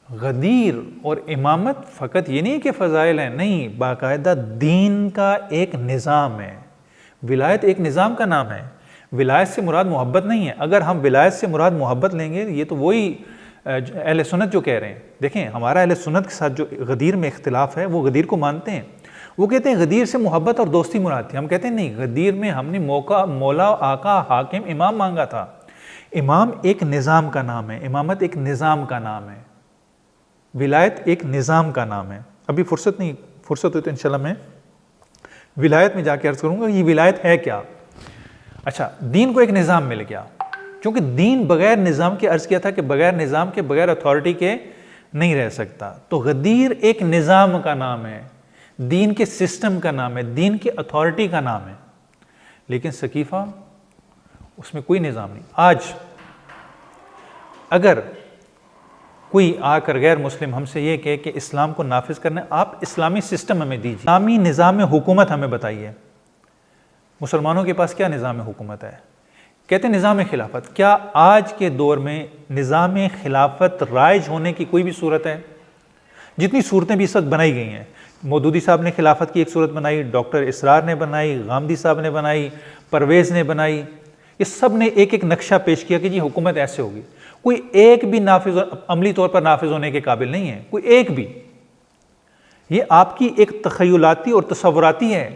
غدیر اور امامت فقط یہ نہیں کہ فضائل ہیں، نہیں، باقاعدہ دین کا ایک نظام ہے۔ ولایت ایک نظام کا نام ہے، ولایت سے مراد محبت نہیں ہے۔ اگر ہم ولایت سے مراد محبت لیں گے، یہ تو وہی اہل سنت جو کہہ رہے ہیں۔ دیکھیں ہمارا اہل سنت کے ساتھ جو غدیر میں اختلاف ہے، وہ غدیر کو مانتے ہیں، وہ کہتے ہیں غدیر سے محبت اور دوستی مراد تھی، ہم کہتے ہیں نہیں، غدیر میں ہم نے مولا، آقا، حاکم، امام مانگا تھا۔ امام ایک نظام کا نام ہے، امامت ایک نظام کا نام ہے، ولایت ایک نظام کا نام ہے۔ ابھی فرصت نہیں، فرصت ہوئی تو انشاءاللہ میں ولایت میں جا کے عرض کروں گا یہ ولایت ہے کیا۔ اچھا، دین کو ایک نظام مل گیا، کیونکہ دین بغیر نظام کے، عرض کیا تھا کہ بغیر نظام کے، بغیر اتھارٹی کے نہیں رہ سکتا، تو غدیر ایک نظام کا نام ہے، دین کے سسٹم کا نام ہے، دین کی اتھارٹی کا نام ہے۔ لیکن سقیفہ، اس میں کوئی نظام نہیں۔ آج اگر کوئی آ کر غیر مسلم ہم سے یہ کہے کہ اسلام کو نافذ کرنا ہے، آپ اسلامی سسٹم ہمیں دیجیے، اسلامی نظام حکومت ہمیں بتائیے، مسلمانوں کے پاس کیا نظام حکومت ہے؟ کہتے ہیں نظام خلافت۔ کیا آج کے دور میں نظام خلافت رائج ہونے کی کوئی بھی صورت ہے؟ جتنی صورتیں بھی اس وقت بنائی گئی ہیں، مودودی صاحب نے خلافت کی ایک صورت بنائی، ڈاکٹر اسرار نے بنائی، غامدی صاحب نے بنائی، پرویز نے بنائی، یہ سب نے ایک ایک نقشہ پیش کیا کہ جی حکومت ایسے ہوگی، کوئی ایک بھی نافذ، عملی طور پر نافذ ہونے کے قابل نہیں ہے، کوئی ایک بھی۔ یہ آپ کی ایک تخیلاتی اور تصوراتی ہے۔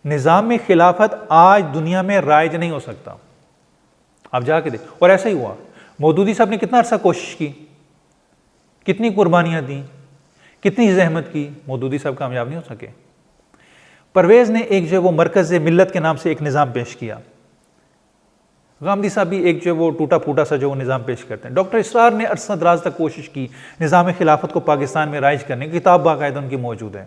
نظام خلافت آج دنیا میں رائج نہیں ہو سکتا، آپ جا کے دیکھ، اور ایسا ہی ہوا۔ مودودی صاحب نے کتنا عرصہ کوشش کی، کتنی قربانیاں دیں، کتنی زحمت کی، مودودی صاحب کامیاب نہیں ہو سکے۔ پرویز نے ایک جو ہے وہ مرکز ملت کے نام سے ایک نظام پیش کیا، غامدی صاحب بھی ایک جو وہ ٹوٹا پھوٹا سا جو وہ نظام پیش کرتے ہیں۔ ڈاکٹر اسرار نے عرصہ دراز تک کوشش کی نظام خلافت کو پاکستان میں رائج کرنے کی، کتاب باقاعدہ ان کی موجود ہے،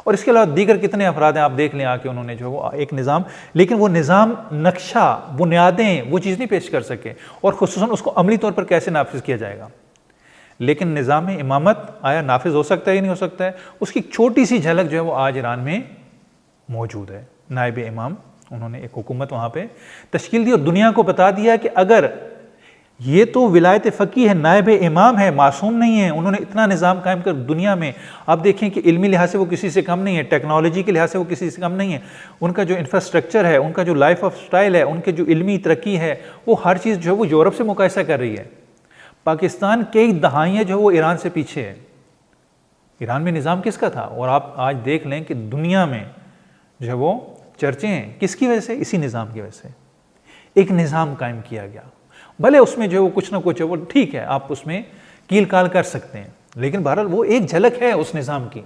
اور اس کے علاوہ دیگر کتنے افراد ہیں، آپ دیکھ لیں آ کے، انہوں نے جو وہ ایک نظام، لیکن وہ نظام، نقشہ، بنیادیں، وہ چیز نہیں پیش کر سکے، اور خصوصاً اس کو عملی طور پر کیسے نافذ کیا جائے گا۔ لیکن نظام امامت آیا نافذ ہو سکتا ہے یا نہیں ہو سکتا ہے، اس کی چھوٹی سی جھلک جو ہے وہ آج ایران میں موجود ہے۔ نائب امام، انہوں نے ایک حکومت وہاں پہ تشکیل دی اور دنیا کو بتا دیا کہ اگر یہ تو ولایت فقیہ ہے، نائب امام ہے، معصوم نہیں ہے، انہوں نے اتنا نظام قائم کر دنیا میں، آپ دیکھیں کہ علمی لحاظ سے وہ کسی سے کم نہیں ہے، ٹیکنالوجی کے لحاظ سے وہ کسی سے کم نہیں ہے، ان کا جو انفراسٹرکچر ہے، ان کا جو لائف آف سٹائل ہے، ان کے جو علمی ترقی ہے، وہ ہر چیز جو ہے وہ یورپ سے مقایسہ کر رہی ہے۔ پاکستان کئی دہائیاں جو ہے وہ ایران سے پیچھے ہے۔ ایران میں نظام کس کا تھا؟ اور آپ آج دیکھ لیں کہ دنیا میں جو ہے وہ چرچے ہیں، کس کی وجہ سے؟ اسی نظام کی وجہ سے۔ ایک نظام قائم کیا گیا، بھلے اس میں جو ہے وہ کچھ نہ کچھ ہے وہ ٹھیک ہے، آپ اس میں کیل کال کر سکتے ہیں، لیکن بہرحال وہ ایک جھلک ہے اس نظام کی۔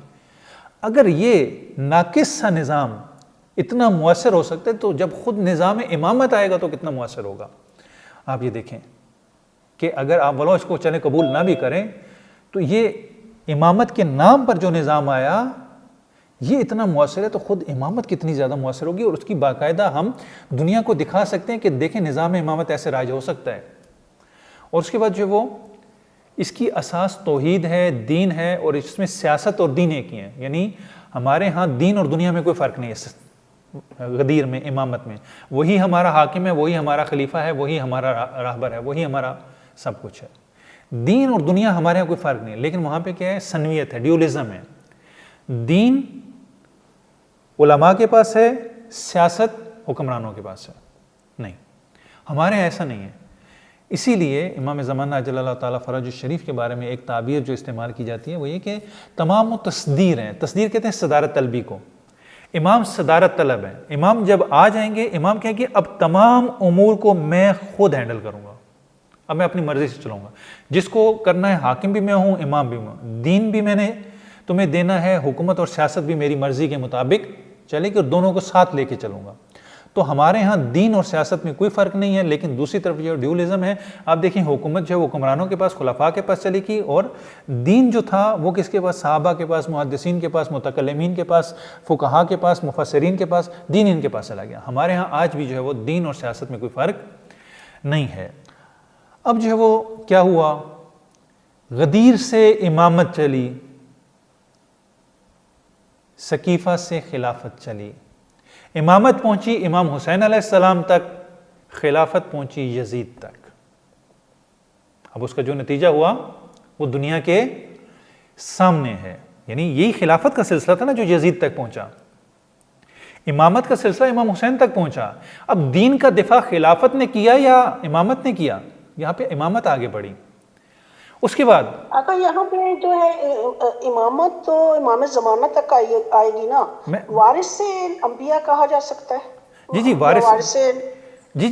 اگر یہ ناقص سا نظام اتنا مؤثر ہو سکتا ہے تو جب خود نظام امامت آئے گا تو کتنا مؤثر ہوگا۔ آپ یہ دیکھیں کہ اگر آپ ولو اس کو چلیں قبول نہ بھی کریں تو یہ امامت کے نام پر جو نظام آیا، یہ اتنا مؤثر ہے تو خود امامت کتنی زیادہ مؤثر ہوگی، اور اس کی باقاعدہ ہم دنیا کو دکھا سکتے ہیں کہ دیکھیں نظام امامت ایسے راج ہو سکتا ہے۔ اور اس کے بعد جو وہ اس کی اساس توحید ہے، دین ہے، اور اس میں سیاست اور دین ایک ہی ہیں، یعنی ہمارے ہاں دین اور دنیا میں کوئی فرق نہیں ہے غدیر میں، امامت میں۔ وہی ہمارا حاکم ہے، وہی ہمارا خلیفہ ہے، وہی ہمارا راہبر ہے، وہی ہمارا سب کچھ ہے۔ دین اور دنیا ہمارے یہاں کوئی فرق نہیں ہے، لیکن وہاں پہ کیا ہے؟ سنویت ہے، ڈیولزم ہے۔ دین علماء کے پاس ہے، سیاست حکمرانوں کے پاس ہے، نہیں، ہمارے یہاں ایسا نہیں ہے۔ اسی لیے امام زمانہ اجل اللہ تعالیٰ فرج الشریف کے بارے میں ایک تعبیر جو استعمال کی جاتی ہے وہ یہ کہ تمام و تصدیر ہیں۔ تصدیر کہتے ہیں صدارت طلبی کو۔ امام صدارت طلب ہے۔ امام جب آ جائیں گے، امام کہیں گے اب تمام امور کو میں خود ہینڈل کروں گا، اب میں اپنی مرضی سے چلوں گا، جس کو کرنا ہے حاکم بھی میں ہوں، امام بھی میں ہوں، دین بھی میں نے تمہیں دینا ہے، حکومت اور سیاست بھی میری مرضی کے مطابق چلے گی، اور دونوں کو ساتھ لے کے چلوں گا۔ تو ہمارے ہاں دین اور سیاست میں کوئی فرق نہیں ہے، لیکن دوسری طرف جو ڈیولزم ہے، آپ دیکھیں حکومت جو ہے حکمرانوں کے پاس، خلفاء کے پاس چلی گئی، اور دین جو تھا وہ کس کے پاس؟ صحابہ کے پاس، محدثین کے پاس، متکلمین کے پاس، فقہاء کے پاس، مفسرین کے پاس، دین ان کے پاس چلا گیا۔ ہمارے ہاں آج بھی جو ہے وہ دین اور سیاست میں کوئی فرق نہیں ہے۔ اب جو ہے وہ کیا ہوا؟ غدیر سے امامت چلی، سقیفہ سے خلافت چلی، امامت پہنچی امام حسین علیہ السلام تک، خلافت پہنچی یزید تک۔ اب اس کا جو نتیجہ ہوا وہ دنیا کے سامنے ہے، یعنی یہی خلافت کا سلسلہ تھا نا جو یزید تک پہنچا، امامت کا سلسلہ امام حسین تک پہنچا۔ اب دین کا دفاع خلافت نے کیا یا امامت نے کیا؟ یہاں پہ امامت آگے بڑھی۔ اس کے بعد آقا یہاں پہ جو ہے امامت تو امام زمانہ تک آئے گی نا، وارث سے انبیاء کہا جا سکتا ہے؟ جی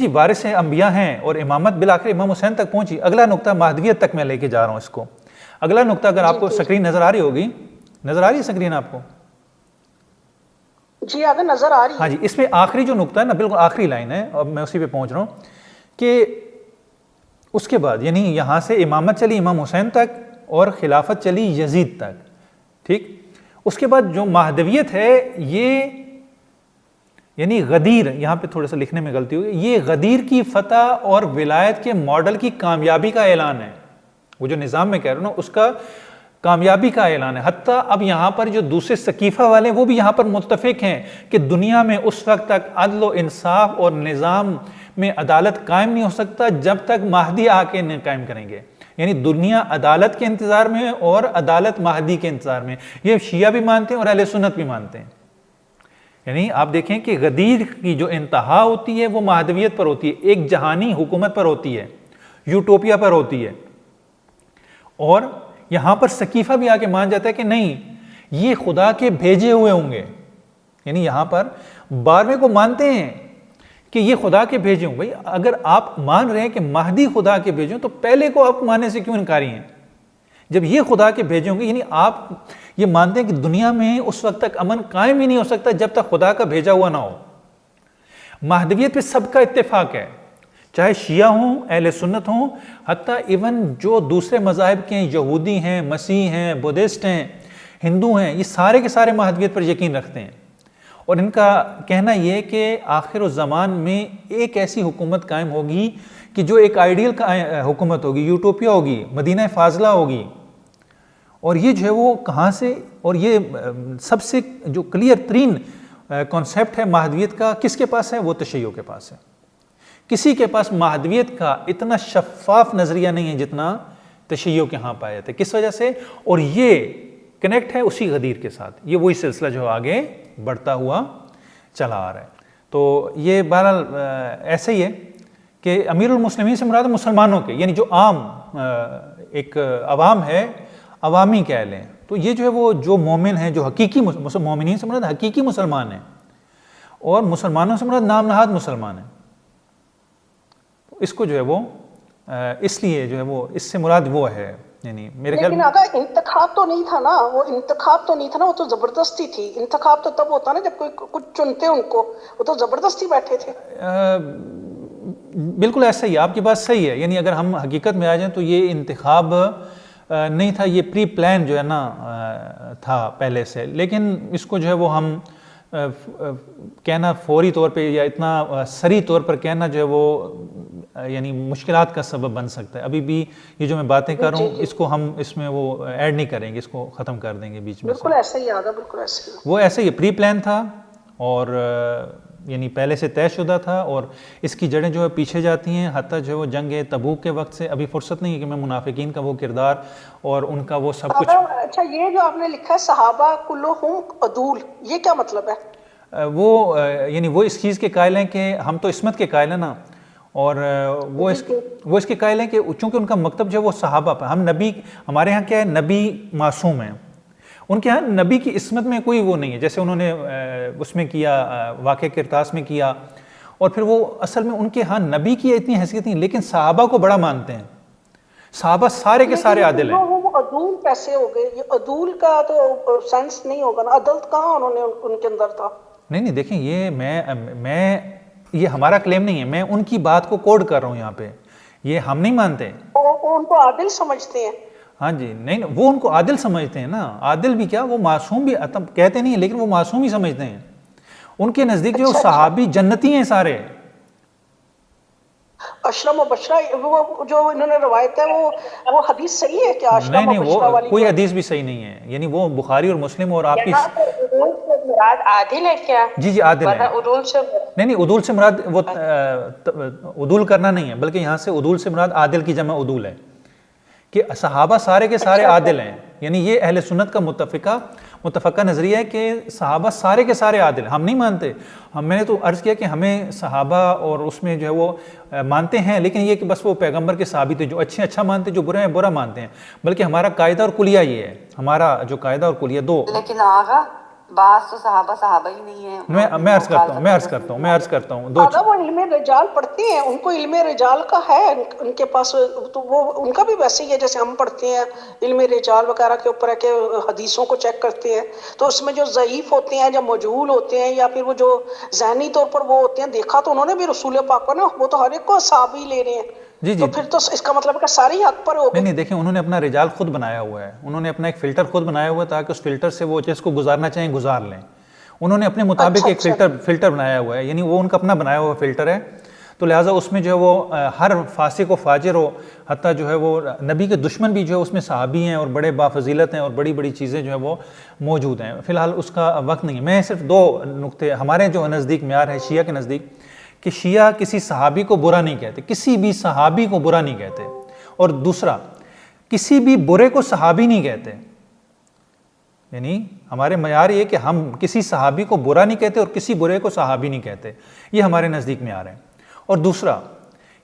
وارث انبیاء ہیں، اور امامت بالآخر امام حسین تک پہنچی۔ اگلا نقطہ مہدویت تک میں لے کے جا رہا ہوں اس کو۔ اگلا نقطہ اگر آپ کو سکرین نظر آ رہی ہوگی، نظر آ رہی ہے سکرین آپ کو؟ جی اگر نظر آ رہی ہے۔ ہاں جی، اس میں آخری جو نقطہ ہے نا، بالکل آخری لائن ہے، اب میں اسی پہ پہنچ رہا ہوں کہ اس کے بعد یعنی یہاں سے امامت چلی امام حسین تک، اور خلافت چلی یزید تک، ٹھیک۔ اس کے بعد جو مہدویت ہے، یہ یعنی غدیر، یہاں پہ تھوڑا سا لکھنے میں غلطی ہوئی، یہ غدیر کی فتح اور ولایت کے ماڈل کی کامیابی کا اعلان ہے۔ وہ جو نظام میں کہہ رہا ہوں نا، اس کا کامیابی کا اعلان ہے۔ حتیٰ اب یہاں پر جو دوسرے سقیفہ والے وہ بھی یہاں پر متفق ہیں کہ دنیا میں اس وقت تک عدل و انصاف اور نظام میں عدالت قائم نہیں ہو سکتا جب تک مہدی آ کے نہیں قائم کریں گے۔ یعنی دنیا عدالت کے انتظار میں اور عدالت مہدی کے انتظار میں، یہ شیعہ بھی مانتے ہیں اور اہل سنت بھی مانتے ہیں۔ یعنی آپ دیکھیں کہ غدیر کی جو انتہا ہوتی ہے وہ مہدویت پر ہوتی ہے، ایک جہانی حکومت پر ہوتی ہے، یوٹوپیا پر ہوتی ہے۔ اور یہاں پر سقیفہ بھی آ کے مان جاتا ہے کہ نہیں، یہ خدا کے بھیجے ہوئے ہوں گے۔ یعنی یہاں پر 12ویں کو مانتے ہیں کہ یہ خدا کے بھیجے ہوں۔ بھائی اگر آپ مان رہے ہیں کہ مہدی خدا کے بھیجے ہوں تو پہلے کو آپ ماننے سے کیوں انکاری ہیں؟ جب یہ خدا کے بھیجے ہوں گے، یعنی آپ یہ مانتے ہیں کہ دنیا میں اس وقت تک امن قائم ہی نہیں ہو سکتا جب تک خدا کا بھیجا ہوا نہ ہو۔ مہدویت پہ سب کا اتفاق ہے، چاہے شیعہ ہوں، اہل سنت ہوں، حتیٰ ایون جو دوسرے مذاہب کے ہیں، یہودی ہیں، مسیح ہیں، بدھسٹ ہیں، ہندو ہیں، یہ سارے کے سارے مہدویت پر یقین رکھتے ہیں۔ اور ان کا کہنا یہ کہ آخر الزمان میں ایک ایسی حکومت قائم ہوگی کہ جو ایک آئیڈیل حکومت ہوگی، یوٹوپیا ہوگی، مدینہ فاضلہ ہوگی۔ اور یہ جو ہے وہ کہاں سے، اور یہ سب سے جو کلیئر ترین کانسیپٹ ہے مہدویت کا کس کے پاس ہے؟ وہ تشیع کے پاس ہے۔ کسی کے پاس مہدویت کا اتنا شفاف نظریہ نہیں ہے جتنا تشیع کے ہاں پایا جاتا ہے۔ کس وجہ سے؟ اور یہ کنیکٹ ہے اسی غدیر کے ساتھ، یہ وہی سلسلہ جو آگے بڑھتا ہوا چلا آ رہا ہے۔ تو یہ بہرحال ایسے ہی ہے کہ امیر المسلمین سے مراد مسلمانوں کے، یعنی جو عام ایک عوام ہے، عوامی کہہ لیں، تو یہ جو ہے وہ جو مومن ہیں، جو حقیقی مومنین سے مراد حقیقی مسلمان ہیں، اور مسلمانوں سے مراد نام نہاد مسلمان ہیں۔ اس کو جو ہے وہ اس لیے جو ہے وہ اس سے مراد وہ ہے، یعنی میرے خیال لیکن آقا انتخاب تو نہیں تھا نا، وہ انتخاب تو نہیں تھا نا، وہ تو زبردستی تھی۔ انتخاب تو تب ہوتا نا جب کوئی کچھ چنتے ان کو، وہ تو زبردستی بیٹھے تھے۔ بالکل ایسا ہی ہے، آپ کی بات صحیح ہے۔ یعنی اگر ہم حقیقت میں آ جائیں تو یہ انتخاب نہیں تھا، یہ پری پلان جو ہے نا تھا پہلے سے، لیکن اس کو جو ہے وہ ہم کہنا فوری طور پہ یا اتنا سری طور پر کہنا جو ہے وہ یعنی مشکلات کا سبب بن سکتا ہے. ابھی بھی یہ جو میں باتیں کر رہا ہوں اس کو ہم اس میں وہ ایڈ نہیں کریں گے، اس کو ختم کر دیں گے بیچ میں سے. بالکل ایسا ہی یاد ہے، بالکل ایسا ہی. وہ ایسے ہی پری پلان تھا اور یعنی پہلے سے طے شدہ تھا، اور اس کی جڑیں جو ہے پیچھے جاتی ہیں حتیٰ جو ہے وہ جنگ تبوک کے وقت سے. ابھی فرصت نہیں ہے کہ میں منافقین کا وہ کردار اور ان کا وہ سب کچھ. اچھا، یہ جو آپ نے لکھا ہے صحابہ کلہم عدول، یہ کیا مطلب ہے؟ وہ یعنی وہ اس چیز کے قائل ہیں کہ ہم تو عصمت کے قائل ہیں نا، اور وہ اس کے قائل ہیں کہ چونکہ ان کا مکتب جو ہے وہ صحابہ پر، ہم نبی، ہمارے ہاں کیا ہے، نبی معصوم ہیں، ان کے ہاں نبی کی عصمت میں کوئی وہ نہیں ہے. جیسے انہوں نے اس میں کیا واقعہ کرتاس میں کیا، اور پھر وہ اصل میں ان کے ہاں نبی کی اتنی حیثیت نہیں، لیکن صحابہ کو بڑا مانتے ہیں. صحابہ سارے کے سارے عادل ہیں. وہ عدول کیسے ہو گئے؟ یہ عدول کا تو سینس نہیں ہوگا نا، عدل کہاں انہوں نے ان کے اندر تھا؟ نہیں دیکھیں، یہ میں یہ ہمارا کلیم نہیں ہے، میں ان کی بات کو کوڈ کر رہا ہوں یہاں پہ. یہ ہم نہیں مانتے. وہ ان کو عادل سمجھتے ہیں. ہاں جی، نہیں وہ ان کو عادل سمجھتے ہیں نا. عادل بھی کیا، وہ معصوم بھی کہتے نہیں ہیں، لیکن وہ معصوم ہی سمجھتے ہیں. ان کے نزدیک جو صحابی جنتی ہیں سارے. اشرم و بشرا، وہ جو انہوں نے روایت ہے وہ حدیث صحیح ہے کیا؟ اشرم و نہیں بشرا والی کوئی حدیث بھی صحیح نہیں ہے، یعنی وہ بخاری اور مسلم اور آپ کی. مراد عادل ہے کیا؟ جی عادل ہے. عدول سے نہیں عدول سے مراد وہ عدول کرنا نہیں ہے، بلکہ یہاں سے عدول سے مراد عادل کی جمع عدول ہے، کہ صحابہ سارے کے سارے عادل ہیں. یعنی یہ اہل سنت کا متفقہ نظریہ ہے کہ صحابہ سارے کے سارے عادل ہیں. ہم نہیں مانتے. میں نے تو عرض کیا کہ ہمیں صحابہ اور اس میں جو ہے وہ مانتے ہیں، لیکن یہ کہ بس وہ پیغمبر کے صحابی تھے، جو اچھے اچھا مانتے، جو برے ہیں برا مانتے ہیں. بلکہ ہمارا قاعدہ اور کلیہ یہ ہے، ہمارا جو قاعدہ اور کلیہ دو. لیکن آغا بعض تو صحابہ ہی نہیں ہیں. میں عرض کرتا ہوں دو. وہ علم رجال پڑھتے ہیں، ان کو علم رجال کا ہے ان کے پاس، تو وہ ان کا بھی ویسے ہی ہے جیسے ہم پڑھتے ہیں علم رجال وغیرہ کے اوپر ہے کہ حدیثوں کو چیک کرتے ہیں. تو اس میں جو ضعیف ہوتے ہیں یا مجہول ہوتے ہیں یا پھر وہ جو ذہنی طور پر وہ ہوتے ہیں، دیکھا تو انہوں نے بھی رسول پاک کو نا، وہ تو ہر ایک کو صحابی لے رہے ہیں. جی تو پھر تو اس کا مطلب ہے کہ سارے ہی حق پر ہو گئے. نہیں دیکھیں، انہوں نے اپنا رجال خود بنایا ہوا ہے. انہوں نے اپنا ایک فلٹر خود بنایا ہوا ہے تاکہ اس فلٹر سے وہ جس کو گزارنا چاہیں گزار لیں. انہوں نے اپنے مطابق ایک فلٹر بنایا ہوا ہے، یعنی وہ ان کا اپنا بنایا ہوا فلٹر ہے. تو لہٰذا اس میں جو ہے وہ ہر فاسق و فاجر ہو، حتیٰ جو ہے وہ نبی کے دشمن بھی جو ہے اس میں صحابی ہیں اور بڑے بافضیلت ہیں اور بڑی بڑی چیزیں جو ہے وہ موجود ہیں. فی الحال اس کا وقت نہیں ہے. میں صرف دو نقطے ہمارے جو نزدیک معیار ہے شیعہ کے نزدیک، کہ شیعہ کسی صحابی کو برا نہیں کہتے، کسی بھی صحابی کو برا نہیں کہتے. اور دوسرا، کسی بھی برے کو صحابی نہیں کہتے. یعنی ہمارے معیار یہ کہ ہم کسی صحابی کو برا نہیں کہتے اور کسی برے کو صحابی نہیں کہتے. یہ ہمارے نزدیک معیار ہے. اور دوسرا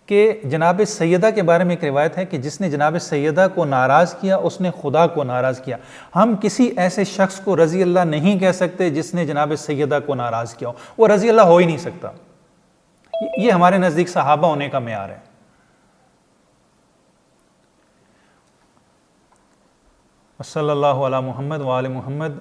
کہ جناب سیدہ کے بارے میں ایک روایت ہے کہ جس نے جناب سیدہ کو ناراض کیا اس نے خدا کو ناراض کیا. ہم کسی ایسے شخص کو رضی اللہ نہیں کہہ سکتے جس نے جناب سیدہ کو ناراض کیا ہو. وہ رضی اللہ ہو ہی نہیں سکتا. یہ ہمارے نزدیک صحابہ ہونے کا معیار ہے. صلی اللہ علی محمد و آل محمد.